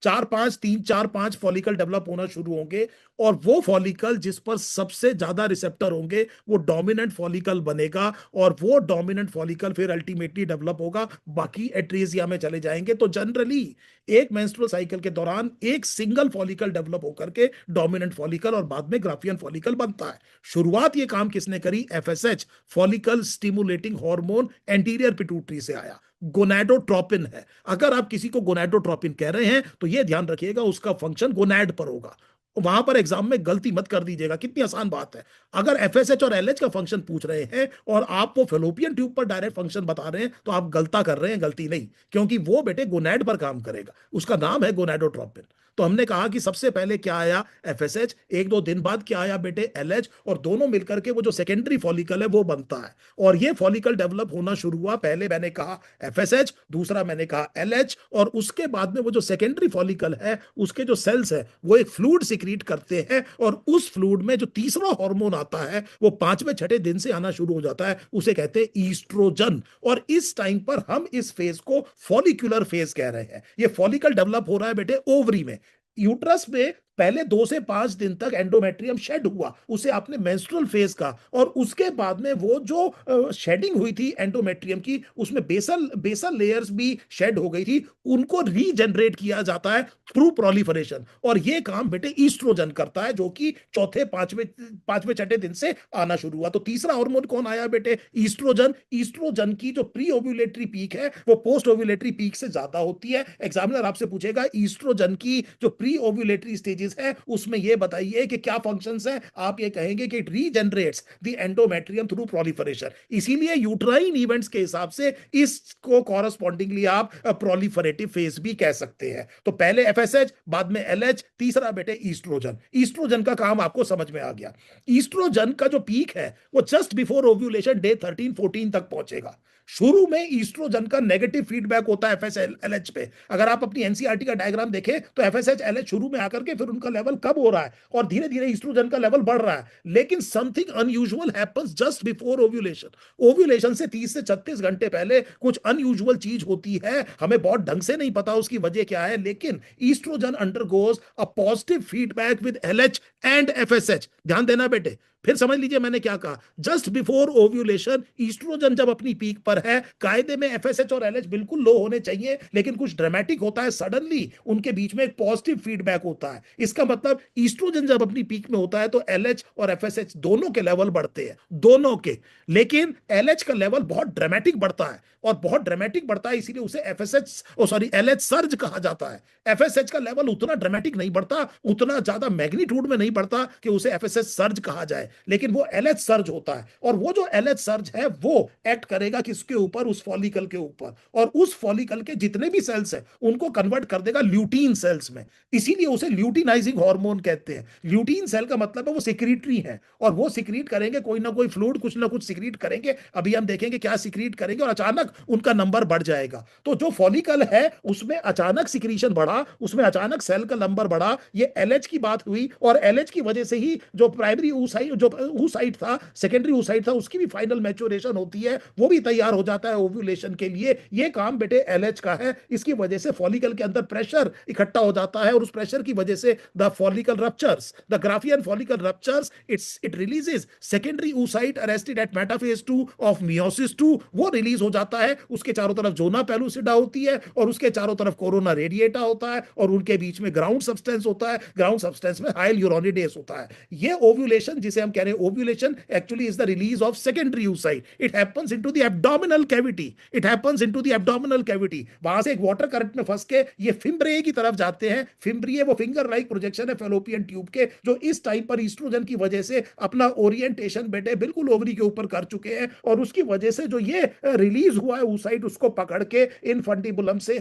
4 5 3 4 5 फॉलिकल डेवलप होना शुरू होंगे, और वो फॉलिकल जिस पर सबसे ज्यादा रिसेप्टर होंगे वो डोमिनेंट फॉलिकल बनेगा, और वो डोमिनेंट फॉलिकल फिर अल्टीमेटली डेवलप होगा, बाकी एट्रेजिया में चले जाएंगे। तो जनरली एक मेंस्ट्रुअल साइकिल के दौरान एक सिंगल फॉलिकल डेवलप होकर के डोमिनेंट फॉलिकल और बाद में ग्राफियन फॉलिकल बनता है। शुरुआत ये काम किसने करी, FSH, follicle stimulating hormone, anterior pituitary से आया, गोनाडोट्रोपिन है। अगर आप किसी को गोनाडोट्रोपिन कह रहे हैं तो यह ध्यान रखिएगा उसका फंक्शन गोनाड पर होगा। वहां पर एग्जाम में गलती मत कर दीजिएगा, कितनी आसान बात है। अगर एफएसएच और एलएच का फंक्शन पूछ रहे हैं और आप वो फेलोपियन ट्यूब पर डायरेक्ट फंक्शन बता रहे हैं तो आप गलता कर रहे हैं, गलती नहीं, क्योंकि वो बेटे गोनाड पर काम करेगा, उसका नाम है गोनाडोट्रोपिन। तो हमने कहा कि सबसे पहले क्या आया, एफएसएच, एक दो दिन बाद क्या आया बेटे, एलएच, और दोनों मिलकर के वो जो सेकेंडरी फॉलिकल है वो बनता है। और ये फॉलिकल डेवलप होना शुरू हुआ, पहले मैंने कहा एफएसएच, दूसरा मैंने कहा एलएच, और उसके बाद में वो जो सेकेंडरी फॉलिकल है उसके जो सेल्स है वो एक फ्लूइड सिक्रीट करते हैं, और उस फ्लूइड में जो तीसरा हार्मोन आता है वो पांचवें छठे दिन से आना शुरू हो जाता है, उसे कहते हैं ईस्ट्रोजन। और इस टाइम पर हम इस फेज को फॉलिकुलर फेज कह रहे हैं। ये फॉलिकल डेवलप हो रहा है बेटे ओवरी में। यूट्रस में पहले 2 से 5 दिन तक एंडोमेट्रियम शेड हुआ, उसे आपने मेंस्ट्रुअल फेज का, और उसके बाद में वो जो शेडिंग हुई थी एंडोमेट्रियम की, उसमें बेसल बेसल लेयर्स भी शेड हो गई थी, उनको रीजनरेट किया जाता है थ्रू प्रोलिफरेशन, और ये काम बेटे ईस्ट्रोजन करता है, जो कि चौथे पांचवें पांचवें छठे दिन से आना शुरू हुआ। तो तीसरा हार्मोन कौन आया बेटे, ईस्ट्रोजन। ईस्ट्रोजन की जो प्री ओव्यूलेटरी पीक है वो पोस्ट ओव्यूलेटरी पीक से ज्यादा होती है। एग्जामिनर आपसे पूछेगा ईस्ट्रोजन की जो प्री ओव्यूलेटरी स्टेजेस है उसमें ये बताइए कि क्या फंक्शंस हैं, आप ये कहेंगे कि it regenerates the endometrium through proliferation. इसीलिए यूट्राइन इवेंट्स के हिसाब से इसको कॉरस्पॉन्डिंगली आप प्रोलिफरेटिव फेज भी कह सकते हैं। तो पहले एफएसएच, बाद में एलएच, तीसरा बेटे ईस्ट्रोजन। ईस्ट्रोजन का काम आपको समझ में आ गया। ईस्ट्रोजन का जो पीक है वो जस्ट बिफोर ओव्यूलेशन डे 13 14 तक पहुंचेगा। शुरू में ईस्ट्रोजन का नेगेटिव फीडबैक होता है एफएसएच पे। अगर आप अपनी एनसीईआरटी का डायग्राम देखें तो एफएसएच एलएच शुरू में आकर के फिर उनका लेवल कम हो रहा है और धीरे धीरे ईस्ट्रोजन का लेवल बढ़ रहा है। लेकिन something unusual happens just before ovulation. Ovulation से 30 से 36 घंटे पहले कुछ अनयूजुअल चीज होती है, हमें बहुत ढंग से नहीं पता उसकी वजह क्या है, लेकिन oestrogen undergoes a positive feedback with LH and FSH. ध्यान देना बेटे, फिर समझ लीजिए मैंने क्या कहा। जस्ट बिफोर ओव्यूलेशन ईस्ट्रोजन जब अपनी पीक पर है, कायदे में एफएसएच और एलएच बिल्कुल लो होने चाहिए, लेकिन कुछ ड्रामेटिक होता है, सडनली उनके बीच में एक पॉजिटिव फीडबैक होता है। इसका मतलब ईस्ट्रोजन जब अपनी पीक में होता है तो एलएच और एफएसएच दोनों के लेवल बढ़ते हैं, दोनों के। लेकिन एलएच का लेवल बहुत ड्रामेटिक बढ़ता है, और बहुत ड्रामेटिक बढ़ता है इसीलिए उसे एफएसएच ओ सॉरी एलएच सर्ज कहा जाता है। एफएसएच का लेवल उतना ड्रामेटिक नहीं बढ़ता, उतना ज्यादा मैग्नीट्यूड में नहीं बढ़ता कि उसे एफएसएच सर्ज कहा जाए। है, लेकिन वो LH सर्ज होता है, और वो जो LH सर्ज है वो एक्ट करेगा किसके ऊपर, उस फॉलिकल के ऊपर, और उस फॉलिकल के जितने भी सेल्स हैं उनको कन्वर्ट कर देगा ल्यूटीन सेल्स में। इसीलिए उसे ल्यूटिनाइजिंग हार्मोन कहते हैं। ल्यूटीन सेल का मतलब है वो सिक्रीटरी है, और वो सिक्रीट करेंगे कोई ना कोई फ्लूइड, कुछ ना कुछ सिक्रीट करेंगे, अभी हम देखेंगे क्या सिक्रीट करेंगे, और अचानक उनका नंबर बढ़ जाएगा। तो जो फॉलिकल है उसमें अचानक सिक्रीशन बढ़ा, उसमें अचानक सेल का नंबर बढ़ा, ये LH की बात हुई, और LH की वजह से ही जो प्राइमरी oocyte, जो oocyte था, सेकेंडरी oocyte था, उसकी भी फाइनल मैच्योरेशन होती है, वो भी तैयार हो जाता है ओव्यूलेशन के लिए। ये काम बेटे LH का है। इसकी वजह से फॉलिकल के अंदर प्रेशर इकट्ठा हो जाता है, और उस प्रेशर की वजह से the follicle ruptures, the Graafian follicle ruptures, it releases secondary oocyte arrested at metaphase 2 of meiosis 2, वो रिलीज हो जाता है। उसके चारों तरफ जोना पेलुसिडा होती है, और उसके चारों तरफ कोरोना रेडिएटा होता है, और उनके बीच में ग्राउंड सब्सटेंस होता है, ग्राउंड सब्सटेंस में हाइल यूरोनिडेस होता है। ये ओव्यूलेशन जिसे हम कह रहे हैं ovulation, actually is the release of secondary oocyte। It happens into the abdominal cavity, it happens into the abdominal cavity. वहां से एक वाटर करंट में फंस के ये फिम्ब्रिए की तरफ जाते हैं। फिम्ब्रिए वो फिंगर लाइक प्रोजेक्शन है फेलोपियन ट्यूब के, जो इस टाइम पर ईस्ट्रोजन की वजह से अपना ओरिएंटेशन बेटे बिल्कुल ओवरी के ऊपर कर चुके हैं, और उसकी वजह से जो ये रिलीज हुआ है oocyte, उसको पकड़ के इनफंडिबुलम से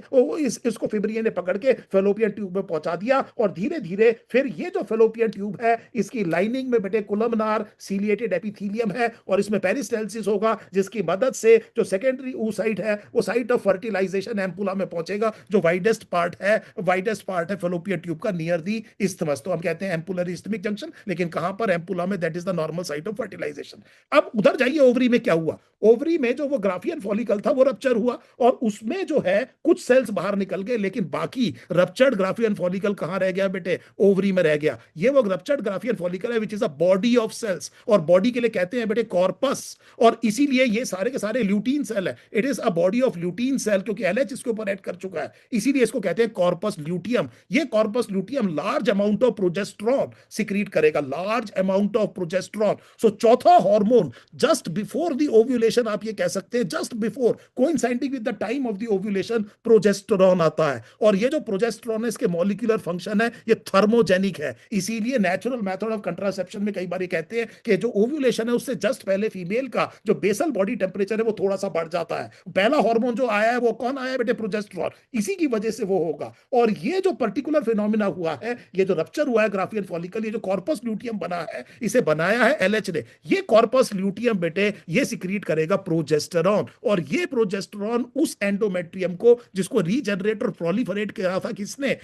इसको फिब्रिए ने पकड़ के फेलोपियन ट्यूब में पहुंचा दिया, और धीरे धीरे फिर ये जो फेलोपियन ट्यूब है इसकी लाइनिंग में बेटे कोलमनार सीलिएटेड एपिथेलियम है, और इसमें पेरिस्टेल्सिस होगा, जिसकी मदद से जो सेकेंडरी oocyte है वो साइट ऑफ फर्टिलाइजेशन एम्पुला में पहुंचेगा, जो वाइडेस्ट पार्ट है फेलोपियन ट्यूब का, नियर दी इस्थमस। तो हम कहते हैं एम्पुलर इस्थमिक जंक्शन, लेकिन कहां पर, एम्पुला में, that is the normal site of fertilisation. अब उधर जाइए, ओवरी में क्या हुआ। ओवरी में जो वो ग्राफियन फॉलिकल था वो रप्चर हुआ, और उसमें जो है कुछ सेल्स बाहर निकल गए, लेकिन बाकी रप्चर्ड ग्राफियन फॉलिकल कहां रह गया बेटे, ओवरी में रह गया। ये वो रप्चर्ड ग्राफियन फॉलिकल है which is a body of cells, और बॉडी के लिए कहते हैं बेटे कॉर्पस, और इसीलिए ये सारे के सारे ल्यूटीन सेल है। It is a body of lutein cell, क्योंकि LH इसके ऊपर ऐड कर चुका है, इसीलिए इसको कहते हैं कॉर्पस ल्यूटियम। ये corpus luteum large amount of progesterone secrete करेगा, लार्ज अमाउंट ऑफ प्रोजेस्टेरॉन। सो चौथा hormone just before the ovulation, आप ये कह सकते हैं just before, coinciding with the time of the ovulation, progesterone आता है। और ये जो प्रोजेस्टेरॉन है इसके मॉलिक्यूलर फंक्शन है, ये थर्मोजेनिक है। इसीलिए नेचुरल मेथड ऑफ कंट्रासेप्शन में कई बार कहते हैं कि जो ओव्यूलेशन है उससे जस्ट पहले फीमेल का जो बेसल बॉडी टेम्परेचर है वो थोड़ा सा बढ़ जाता है। पहला हार्मोन जो आया है वो कौन आया है बेटे, प्रोजेस्टेरॉन, इसी की वजह से वो होगा। और ये जो पर्टिकुलर फिनोमिना हुआ है, ये जो रप्चर हुआ है ग्राफियन फॉलिकल, ये जो कॉर्पस ल्यूटियम बना है, इसे बनाया है LH ने। ये कॉर्पस ल्यूटियम बेटे ये सिक्रीट करेगा प्रोजेस्टेरॉन, और ये प्रोजेस्टेरॉन उस एंडोमेट्रियम को, जिसको रीजनरेट और प्रोलिफरेट किया था किसने,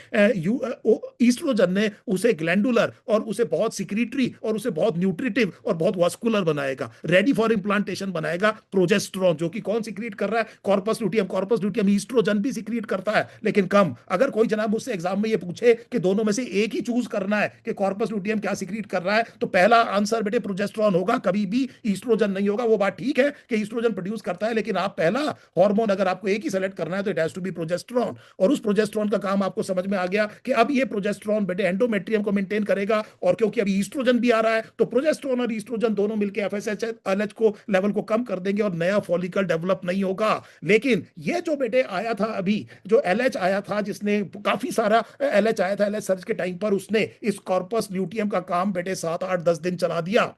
ईस्ट्रोजन ने, उसे ग्लैंडुलर और उसे बहुत सिक्रीटरी और उसे बहुत न्यूट्रिटिव और बहुत वास्कुलर बनाएगा, रेडी फॉर इंप्लांटेशन बनाएगा प्रोजेस्टेरॉन, जो कि कौन सिक्रीट कर रहा है, corpus luteum. Corpus luteum oestrogen भी सिक्रीट करता है, लेकिन कम। अगर कोई जनाब मुझसे एग्जाम में ये पूछे कि दोनों में से एक ही चूज करना है कि कॉर्पस ल्यूटियम क्या सिक्रीट कर रहा है, तो पहला आंसर बेटे प्रोजेस्टेरॉन होगा, कभी भी ईस्ट्रोजन नहीं होगा। वो बात ठीक है कि ईस्ट्रोजन प्रोड्यूस करता है, लेकिन आप पहला हार्मोन अगर आपको एक ही सेलेक्ट करना है तो it has to be progesterone. और उस प्रोजेस्टेरॉन का काम आपको समझ में आ गया कि अब ये प्रोजेस्टेरॉन बेटे एंडोमेट्रियम को मेंटेन करेगा, और क्योंकि अभी ईस्ट्रोजन भी आ रहा है तो प्रोजेस्टेरॉन और ईस्ट्रोजन दोनों मिलकर FSH LH को लेवल को कम कर देंगे, और नया फॉलिकल डेवलप नहीं होगा। लेकिन ये जो बेटे आया था अभी, जो LH आया था, जिसने काफी सारा LH आया था, LH सर्च के टाइम पर उसने इस कॉर्पस ल्यूटियम का काम बेटे 7 8 10 दिन चला दिया।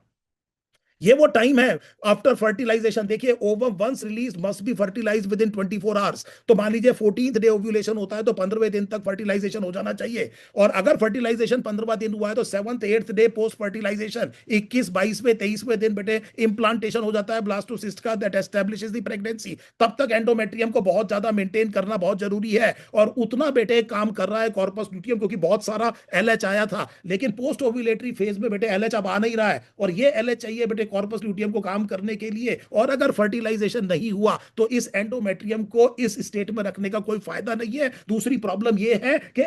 ये वो टाइम है आफ्टर फर्टिलाइजेशन। देखिए, ovum once release must be fertilise within 24 hours. तो मान लीजिए 14th डे ओव्यूलेशन होता है तो 15वें दिन तक फर्टिलाइजेशन हो जाना चाहिए, और अगर फर्टिलाइजेशन 15वां दिन हुआ है तो 7th 8th day post fertilisation 21 22वें 23वें दिन बेटे इंप्लांटेशन हो जाता है ब्लास्टोसिस्ट का, दैट एस्टैब्लिशेस द प्रेगनेंसी। तब तक एंडोमेट्रियम को बहुत ज्यादा मेंटेन करना बहुत जरूरी है, और उतना बेटे काम कर रहा है कॉर्पस ल्यूटियम, क्योंकि बहुत सारा LH आया था। लेकिन पोस्ट ओव्यूलेटरी फेज में बेटे LH अब आ नहीं रहा है, और ये LH चाहिए बेटे कॉर्पस ल्यूटियम को काम करने के लिए। और अगर फर्टिलाइजेशन नहीं हुआ तो इस एंडोमेट्रियम को इस स्टेट में रखने का कोई फायदा नहीं है। दूसरी प्रॉब्लम यह है कि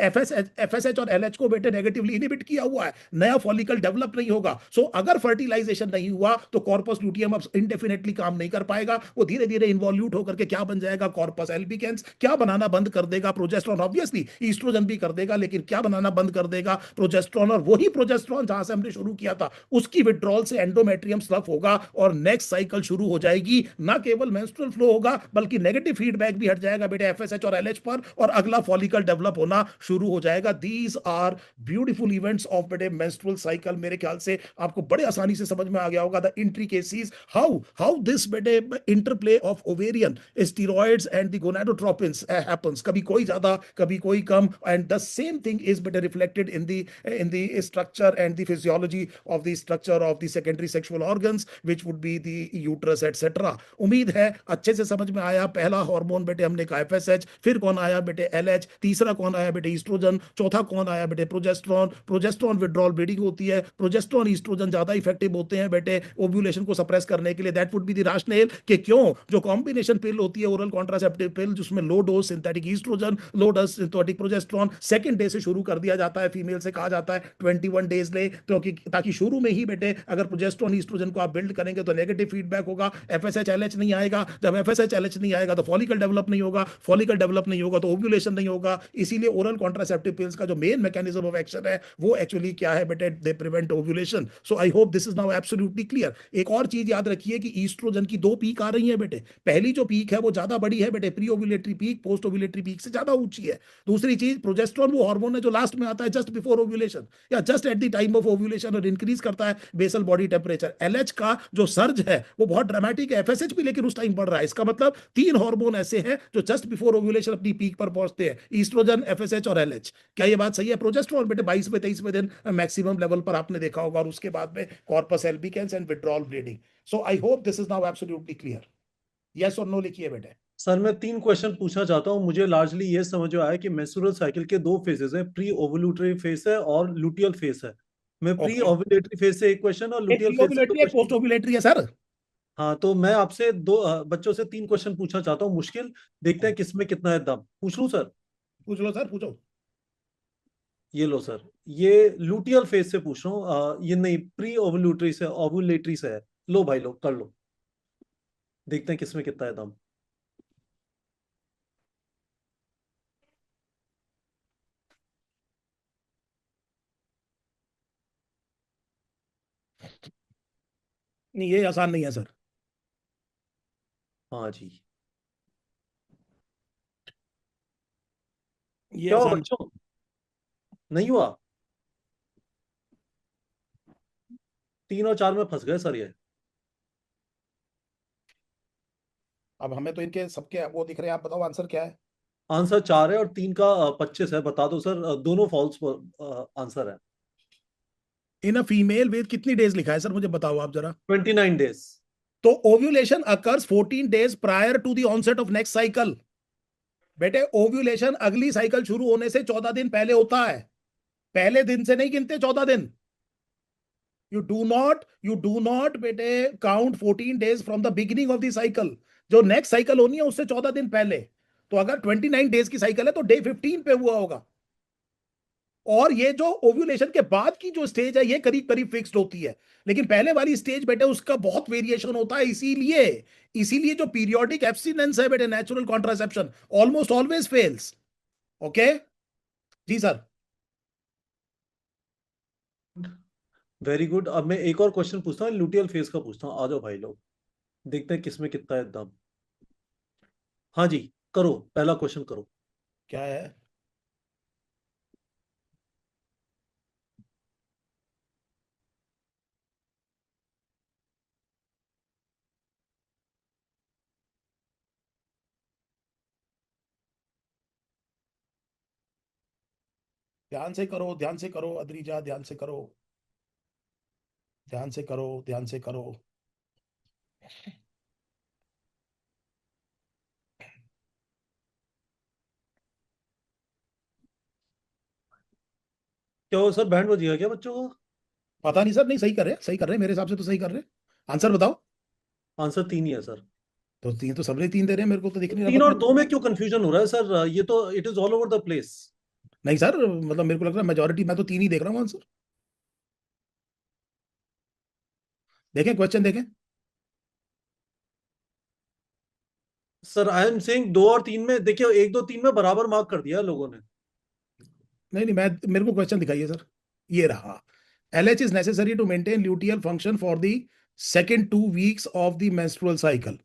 FSH और LH को बेटे नेगेटिवली इनहिबिट किया हुआ है, नया फॉलिकल डेवलप नहीं होगा। सो अगर फर्टिलाइजेशन नहीं हुआ तो कॉर्पस ल्यूटियम अब इंडेफिनेटली काम नहीं कर पाएगा, वो धीरे धीरे इन्वॉल्यूट होकर के क्या बन जाएगा, कॉर्पस एल्बिकेंस। क्या बनाना बंद कर देगा, प्रोजेस्टेरॉन। ऑब्वियसली ईस्ट्रोजन भी कर देगा, लेकिन क्या बनाना बंद कर देगा, प्रोजेस्टेरॉन। और वही प्रोजेस्टेरॉन जहां से हमने शुरू किया था उसकी विड्रॉल से एंडोमेट्रियम स्टफ होगा और नेक्स्ट साइकिल शुरू हो जाएगी। ना केवल मेंस्ट्रुअल फ्लो होगा बल्कि नेगेटिव फीडबैक भी हट जाएगा बेटे एफएसएच और एलएच पर, और अगला फॉलिकल डेवलप होना शुरू हो जाएगा। These are beautiful events of बेटे मेंस्ट्रुअल साइकिल। मेरे ख्याल से आपको बड़े आसानी से समझ में आ गया होगा द इंट्रिकेसीज, हाउ दिस बेटे interplay of ovarian steroids and the gonadotropins happens, कभी कोई ज्यादा कभी कोई कम, and the same thing is बेटे reflected in the structure and the physiology of the structure of the secondary sexual organs which would be the uterus etc. उम्मीद है अच्छे से समझ में आया। पहला हार्मोन बेटे हमने कहा एफएसएच, फिर कौन आया बेटे एलएच, तीसरा कौन आया बेटे ईस्ट्रोजन, चौथा कौन आया बेटे प्रोजेस्टेरॉन। प्रोजेस्टेरॉन विड्रॉल ब्लीडिंग होती है, प्रोजेस्टेरॉन ईस्ट्रोजन ज्यादा इफेक्टिव होते हैं बेटे ओव्यूलेशन को सप्रेस करने के लिए। That would be the rational कि क्यों जो कॉम्बिनेशन पिल होती है ओरल कॉन्ट्रासेप्टिव पिल जिसमें low dose synthetic oestrogen low dose synthetic progesterone second day से शुरू कर दिया जाता है। फीमेल से कहा जाता है 21 डेज ले, तो ताकि शुरू में ही बेटे अगर प्रोजेस्टेरॉन ईस्ट्रोजन को आप बिल्ड करेंगे तो नेगेटिव फीडबैक होगा, एफएसएच एलएच नहीं आएगा। जब एफएसएच एलएच नहीं आएगा तो फॉलिकल डेवलप नहीं होगा, फॉलिकल डेवलप नहीं होगा तो ओव्यूलेशन नहीं होगा। इसीलिए ओरल कॉन्ट्रासेप्टिव पिल्स का जो मेन मैकेनिज्म ऑफ एक्शन है वो एक्चुअली क्या है बेटे, they prevent ovulation. So I hope this is now absolutely clear. एक और चीज याद रखिए कि ईस्ट्रोजन की दो पीक आ रही है बेटे। पहली जो पीक है वो ज्यादा बड़ी है बेटे, pre ovulatory peak post ovulatory peak से ज्यादा ऊंची है। दूसरी चीज प्रोजेस्टेरॉन वो हार्मोन है जो लास्ट में आता है जस्ट बिफोर ओव्यूलेशन या just at the time of ovulation और इंक्रीज करता है बेसल बॉडी टेम्परेचर। एलएच का जो सर्ज है वो बहुत ड्रामेटिक है, एफएसएच भी लेकिन उस टाइम बढ़ रहा है। इसका मतलब तीन हार्मोन ऐसे हैं जो जस्ट बिफोर ओव्यूलेशन अपनी पीक पर पहुंचते हैं, ईस्ट्रोजन एफएसएच और एलएच। क्या ये बात सही है? प्रोजेस्टेरॉन बेटे 22वें 23वें दिन मैक्सिमम लेवल पर आपने देखा होगा, और उसके बाद में corpus albicans and withdrawal bleeding. So I hope this is now absolutely clear. Yes और नो लिखिए बेटे। सर मैं तीन क्वेश्चन पूछना चाहता हूँ। मुझे लार्जली ये समझ में आया कि मेंस्ट्रुअल साइकिल के दो फेजेस हैं, प्री ओवुलेटरी फेज है और लुटियल फेज है। मैं प्री ओके, ओवुलेटरी फेज से एक क्वेश्चन और एक लुटियल प्री फेज से दो ओव्यूलेटरी एक पोस्ट क्वेश्चन। ओव्यूलेटरी है सर। हाँ, तो मैं आपसे दो बच्चों से तीन क्वेश्चन पूछना चाहता हूँ, मुश्किल। देखते हैं किसमें कितना है दम। पूछ लूँ सर? पूछ लो सर, पूछो। ये लो सर, ये लुटियल फेज से पूछ रहा हूँ। ये नहीं, प्री ओवुलेटरी से, ओवुलेटरी से है। लो भाई, लो कर लो, देखते हैं किसमें कितना है दम। नहीं ये आसान नहीं है सर। हाँ जी। ये क्या हुआ आसान। बच्चों, नहीं हुआ? तीन और चार में फंस गए सर ये। अब हमें तो इनके सबके वो दिख रहे हैं, आप बताओ आंसर क्या है। आंसर चार है और तीन का 25 है। बता दो सर, दोनों फॉल्स आंसर है। इन अ फीमेल विद कितनी डेज लिखा है सर, मुझे बताओ आप जरा। 29 days। तो ovulation occurs 14 days prior to the onset of next cycle. बेटे ओव्यूलेशन अगली साइकिल शुरू होने से 14 दिन पहले होता है, पहले दिन से नहीं गिनते 14 दिन। यू डू नॉट बेटे count 14 days from the beginning of the cycle. जो नेक्स्ट साइकिल होनी है उससे 14 दिन पहले। तो अगर 29 डेज की साइकिल है तो डे 15 पे हुआ होगा। और ये जो ओव्यूलेशन के बाद की जो स्टेज है ये करीब करीब फिक्स्ड होती है, लेकिन पहले वाली स्टेज बेटे उसका बहुत वेरिएशन होता है। इसीलिए इसीलिए जो पीरियोडिक एब्स्टिनेंस है बेटे, natural contraception almost always fails. Okay जी सर। Very good. अब मैं एक और क्वेश्चन पूछता हूँ, लुटियल फेस का पूछता हूँ। आ जाओ भाई लोग, देखते हैं किसमें कितना है दम। हाँ जी, करो, पहला क्वेश्चन करो। क्या है? ध्यान से करो, ध्यान से करो अद्रिजा, ध्यान से करो, ध्यान से करो, ध्यान से करो। क्या हो सर, बैंड बज गया क्या बच्चों को? पता नहीं सर, नहीं सही कर रहे, सही कर रहे, मेरे हिसाब से तो सही कर रहे। आंसर बताओ। आंसर तीन ही है सर। तो तीन तो सबने तीन दे रहे हैं, मेरे को तो दिख नहीं रहा तीन पता और नहीं। दो में क्यों कंफ्यूजन हो रहा है सर? ये तो it is all over the place. नहीं सर, मतलब मेरे को लग रहा है मेजोरिटी, मैं तो तीन ही देख रहा हूँ आंसर। देखें क्वेश्चन देखें। सर आई एम सेइंग दो और तीन में, देखिए एक दो तीन में बराबर मार्क कर दिया लोगों ने। नहीं नहीं, मैं मेरे को क्वेश्चन दिखाइए सर। ये रहा। L H is necessary to maintain luteal function for the second 2 weeks of the menstrual cycle,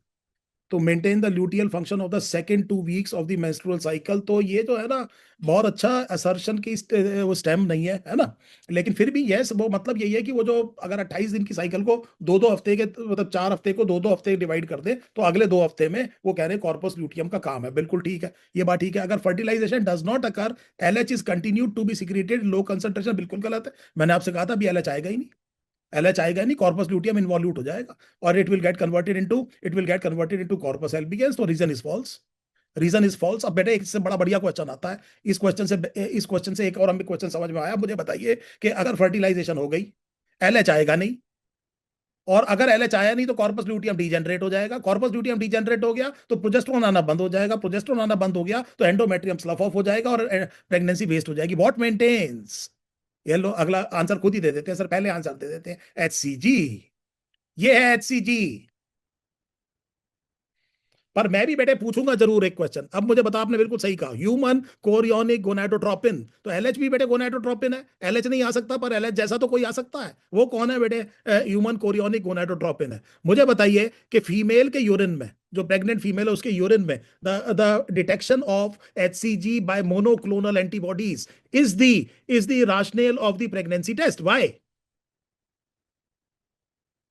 to maintain the luteal function of the second 2 weeks of the menstrual cycle. तो ये जो है ना, बहुत अच्छा असर्शन की वो स्टेम नहीं है ना। लेकिन फिर भी यस, वो मतलब यही है कि वो जो अगर 28 दिन की साइकिल को 2-2 हफ्ते के, मतलब 4 हफ्ते को 2-2 हफ्ते डिवाइड कर दे, तो अगले 2 हफ्ते में वो कह रहे हैं कॉर्पस ल्यूटियम का काम है। बिल्कुल ठीक है, ये बात ठीक है। अगर fertilisation does not occur, LH is continued to be secreted low concentration, बिल्कुल गलत है। मैंने आपसे कहा था अभी एलएच आएगा ही नहीं, एलएच आएगा नहीं, कॉर्पस ल्यूटियम इन्वॉल्यूट हो जाएगा और it will get converted into corpus albicans. तो reason is false, reason is false. अब बेटे इससे बड़ा बढ़िया क्वेश्चन आता है। इस क्वेश्चन से एक और हमें क्वेश्चन समझ में आया। मुझे बताइए कि अगर फर्टिलाइजेशन हो गई, एलएच आएगा नहीं, और अगर एलएच आया नहीं तो कॉर्पस ल्यूटियम डीजनरेट हो जाएगा। कॉर्पस ल्यूटियम डीजनरेट हो गया तो प्रोजेस्टेरोन आना बंद हो जाएगा। प्रोजेस्टेरोन आना बंद हो गया तो एंडोमेट्रियम स्लफ ऑफ हो जाएगा और प्रेगनेंसी वेस्ट हो जाएगी। What maintains? ये लो, अगला आंसर खुद ही दे देते हैं सर, पहले आंसर दे देते हैं, HCG। ये है HCG। पर मैं भी बेटे पूछूंगा जरूर एक क्वेश्चन। अब मुझे बता, आपने बिल्कुल सही कहा, ह्यूमन कोरियोनिक गोनाडोट्रोपिन, तो एलएच भी बेटे गोनाडोट्रोपिन है। एलएच नहीं आ सकता, पर एलएच जैसा तो कोई आ सकता है। वो कौन है बेटे? ह्यूमन कोरियोनिक गोनाडोट्रोपिन है। मुझे बताइए कि फीमेल के यूरिन में, जो प्रेग्नेंट फीमेल है उसके यूरिन में, the detection of HCG by monoclonal antibodies is the rationale of the pregnancy test. Why?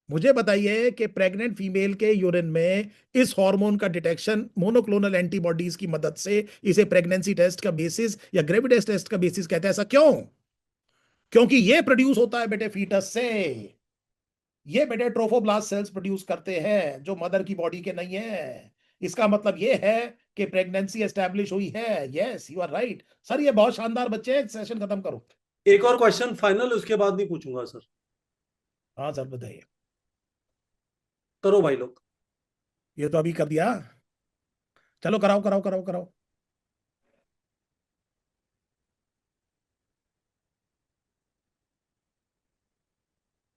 मुझे बताइए कि प्रेग्नेंट फीमेल के यूरिन में इस हार्मोन का डिटेक्शन मोनोक्लोनल एंटीबॉडीज की मदद से, इसे प्रेगनेंसी टेस्ट का बेसिस या ग्रेविडेस टेस्ट का बेसिस कहते हैं। ऐसा क्यों? क्योंकि ये प्रोड्यूस होता है बेटे फीटस से। ये बेटे ट्रोफोब्लास्ट सेल्स प्रोड्यूस करते हैं जो मदर की बॉडी के नहीं है। इसका मतलब ये है कि प्रेगनेंसी एस्टैब्लिश हुई है। Yes, you are right sir. ये बहुत शानदार बच्चे हैं। सेशन खत्म करो। एक और क्वेश्चन फाइनल, उसके बाद नहीं पूछूंगा सर। हाँ सर बताइए। करो भाई लोग। ये तो अभी कर दिया। चलो कराओ कराओ कराओ कराओ।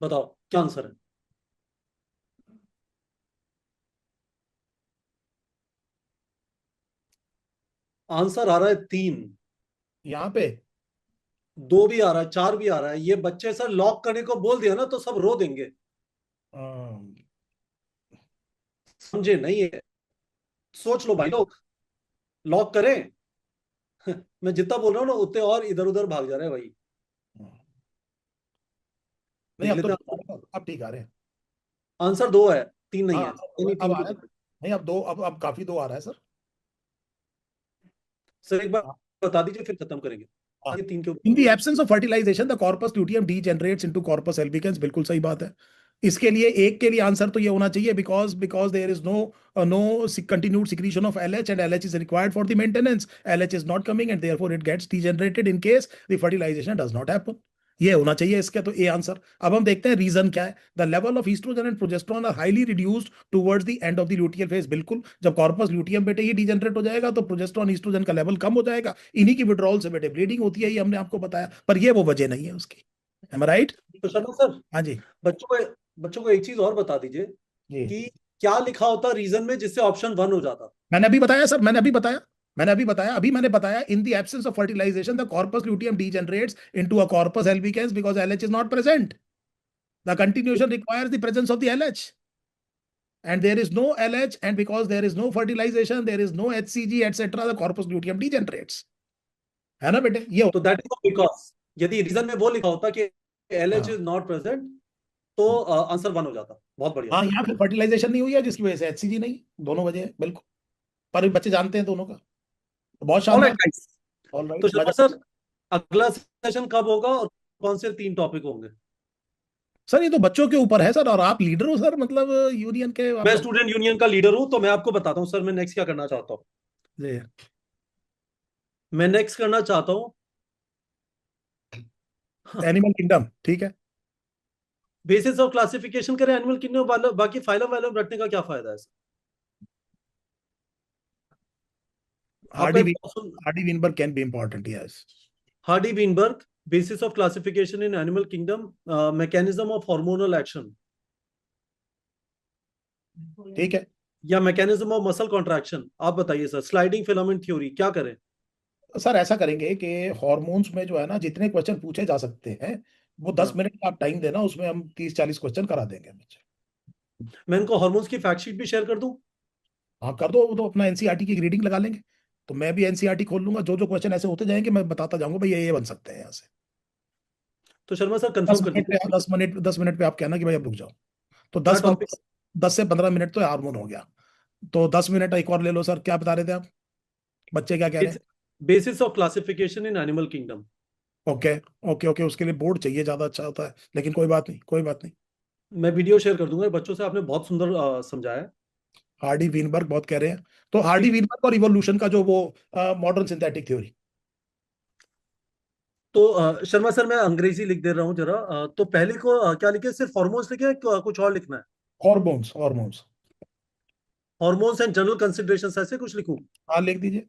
बताओ क्या आंसर है। आंसर आ रहा है 3। यहाँ पे 2 भी आ रहा है, 4 भी आ रहा है। ये बच्चे सर लॉक करने को बोल दिया ना तो सब रो देंगे। अम, समझे नहीं है? सोच लो भाई लोग। लॉक करें? मैं जितना बोल रहा हूँ ना उतने और इधर उधर भाग जा रहे हैं भाई। नहीं देख अब तो लेते ठीक आ हैं। रहे हैं, अब ठीक आ रहे हैं। आंसर 2 है, 3 नहीं हाँ है। अब नहीं, अब 3 आ क्यों रहा है। बोल रहे नहीं अब दो, अब काफी दो आ रहा है सर। हैं? सर एक बार हाँ बता दीजिए फिर खत्म करेंगे। हाँ। ये 3 क्यों? In the absence of fertilisation the corpus luteum degenerates into corpus albicans, बिल्कुल सही बात है। इसके लिए एक के लिए आंसर तो ये होना चाहिए, because because there is no continued secretion of LH and LH is required for the maintenance. LH is not coming and therefore it gets degenerated in case the fertilization does not happen. ये होना चाहिए इसका तो A answer. अब हम देखते हैं reason क्या है। The level of oestrogen and progesterone are highly reduced towards the end of the luteal phase. बिल्कुल, जब कॉर्पस ल्यूटियम बेटे ये डिजेनरेट हो जाएगा तो प्रोजेस्टेरोन ईस्ट्रोजन का लेवल कम हो जाएगा। इन्हीं की विड्रॉल से बेटे ब्लीडिंग होती है, ये हमने आपको बताया, पर ये वो वजह नहीं है उसकी। एम आई राइट? तो शर्मा सर, हाँ जी। बच्चों को एक चीज और बता दीजिए जी कि क्या लिखा होता रीजन में जिससे ऑप्शन 1 हो जाता। मैंने अभी बताया सर, मैंने अभी बताया in the absence of fertilisation the corpus luteum degenerates into a corpus albicans because LH is not present. The continuation requires the presence of the LH and there is no LH, and because there is no fertilization there is no HCG etc, the corpus luteum degenerates। है ना बेटे? ये तो that is because यदि reason में वो लिखा होता कि LH हाँ इज नॉट प्रेजेंट तो आंसर 1 हो जाता। बहुत बढ़िया। हाँ, यहाँ फिर फर्टिलाइजेशन नहीं हुई है जिसकी वजह से HCG नहीं, दोनों वजह है बिल्कुल। पर बच्चे जानते हैं दोनों का, तो बहुत ऑलराइट शानदार। गाइस। ऑल तो राइट, शर्मा मजा। सर, अगला सेशन कब होगा और कौन से 3 टॉपिक होंगे? सर ये तो बच्चों के ऊपर है सर, और आप लीडर हो सर, मतलब यूनियन के आप मैं तो। स्टूडेंट यूनियन का लीडर हूं तो मैं आपको बताता हूं सर मैं नेक्स्ट क्या करना चाहता हूं। जी। मैं नेक्स्ट करना चाहता हूं एनिमल किंगडम, ठीक है। बेसिस ऑफ क्लासिफिकेशन करें एनिमल किंगडम वाला, बाकी फाइलम वाइलम रखने का क्या फायदा है सर? आपका हार्डी एक वी option Hardy Weinberg can be important, yes. Hardy Weinberg, basis of classification in animal kingdom, mechanism of hormonal action, ठीक है या मैकेनिज्म ऑफ मसल कॉन्ट्रैक्शन। आप बताइए सर, स्लाइडिंग फिलामेंट थ्योरी क्या करें? सर। ऐसा करेंगे कि हॉर्मोन्स में जो है ना, जितने क्वेश्चन पूछे जा सकते हैं वो दस हाँ मिनट का आप टाइम देना, उसमें हम 30-40 क्वेश्चन करा देंगे बच्चे। मैं इनको हार्मोन्स की फैक्ट शीट भी शेयर कर दूं? हाँ कर दो, वो तो अपना एनसीईआरटी की रीडिंग लगा लेंगे। तो मैं भी एनसीईआरटी खोल लूंगा, जो जो क्वेश्चन ऐसे होते जाएंगे मैं बताता जाऊंगा भाई ये बन सकते हैं यहाँ से। तो शर्मा सर दस कंफर्म कर मिनट पे दीजिए। 10 मिनट 10 मिनट पे आप कहना कि भाई अब रुक जाओ। तो क्या टॉपिक? 10 से 15 मिनट तो हार्मोन हो गया। तो 10 मिनट एक और ले लो सर, क्या बता रहे थे आप, बच्चे क्या कह रहे हैं? Basis of classification in animal kingdom. Okay okay okay, उसके लिए बोर्ड चाहिए, ज्यादा अच्छा होता है, लेकिन कोई बात नहीं, कोई बात नहीं। मैं वीडियो शेयर कर दूंगा बच्चों से, आपने बहुत सुंदर समझाया है। हार्डी वीनबर्ग बहुत कह रहे हैं। तो हार्डी ठीक। वीनबर्ग और इवोल्यूशन का जो वो मॉडर्न सिंथेटिक थ्योरी। तो शर्मा सर मैं अंग्रेजी लिख दे रहा हूँ जरा। तो पहले को क्या लिखे, सिर्फ हॉर्मोन्स लिखे कुछ और लिखना है? Hormones, hormones. Hormones and general consideration ऐसे कुछ लिखूं? हाँ लिख दीजिए।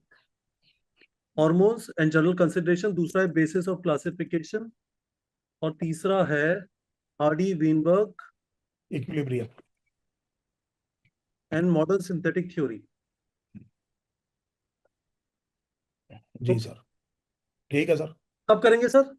हॉर्मोन्स एंड जनरल कंसिडरेशन, दूसरा है बेसिस ऑफ क्लासिफिकेशन, और तीसरा है Hardy Weinberg equilibrium. And modern synthetic theory. जी सर, ठीक है सर। कब करेंगे सर?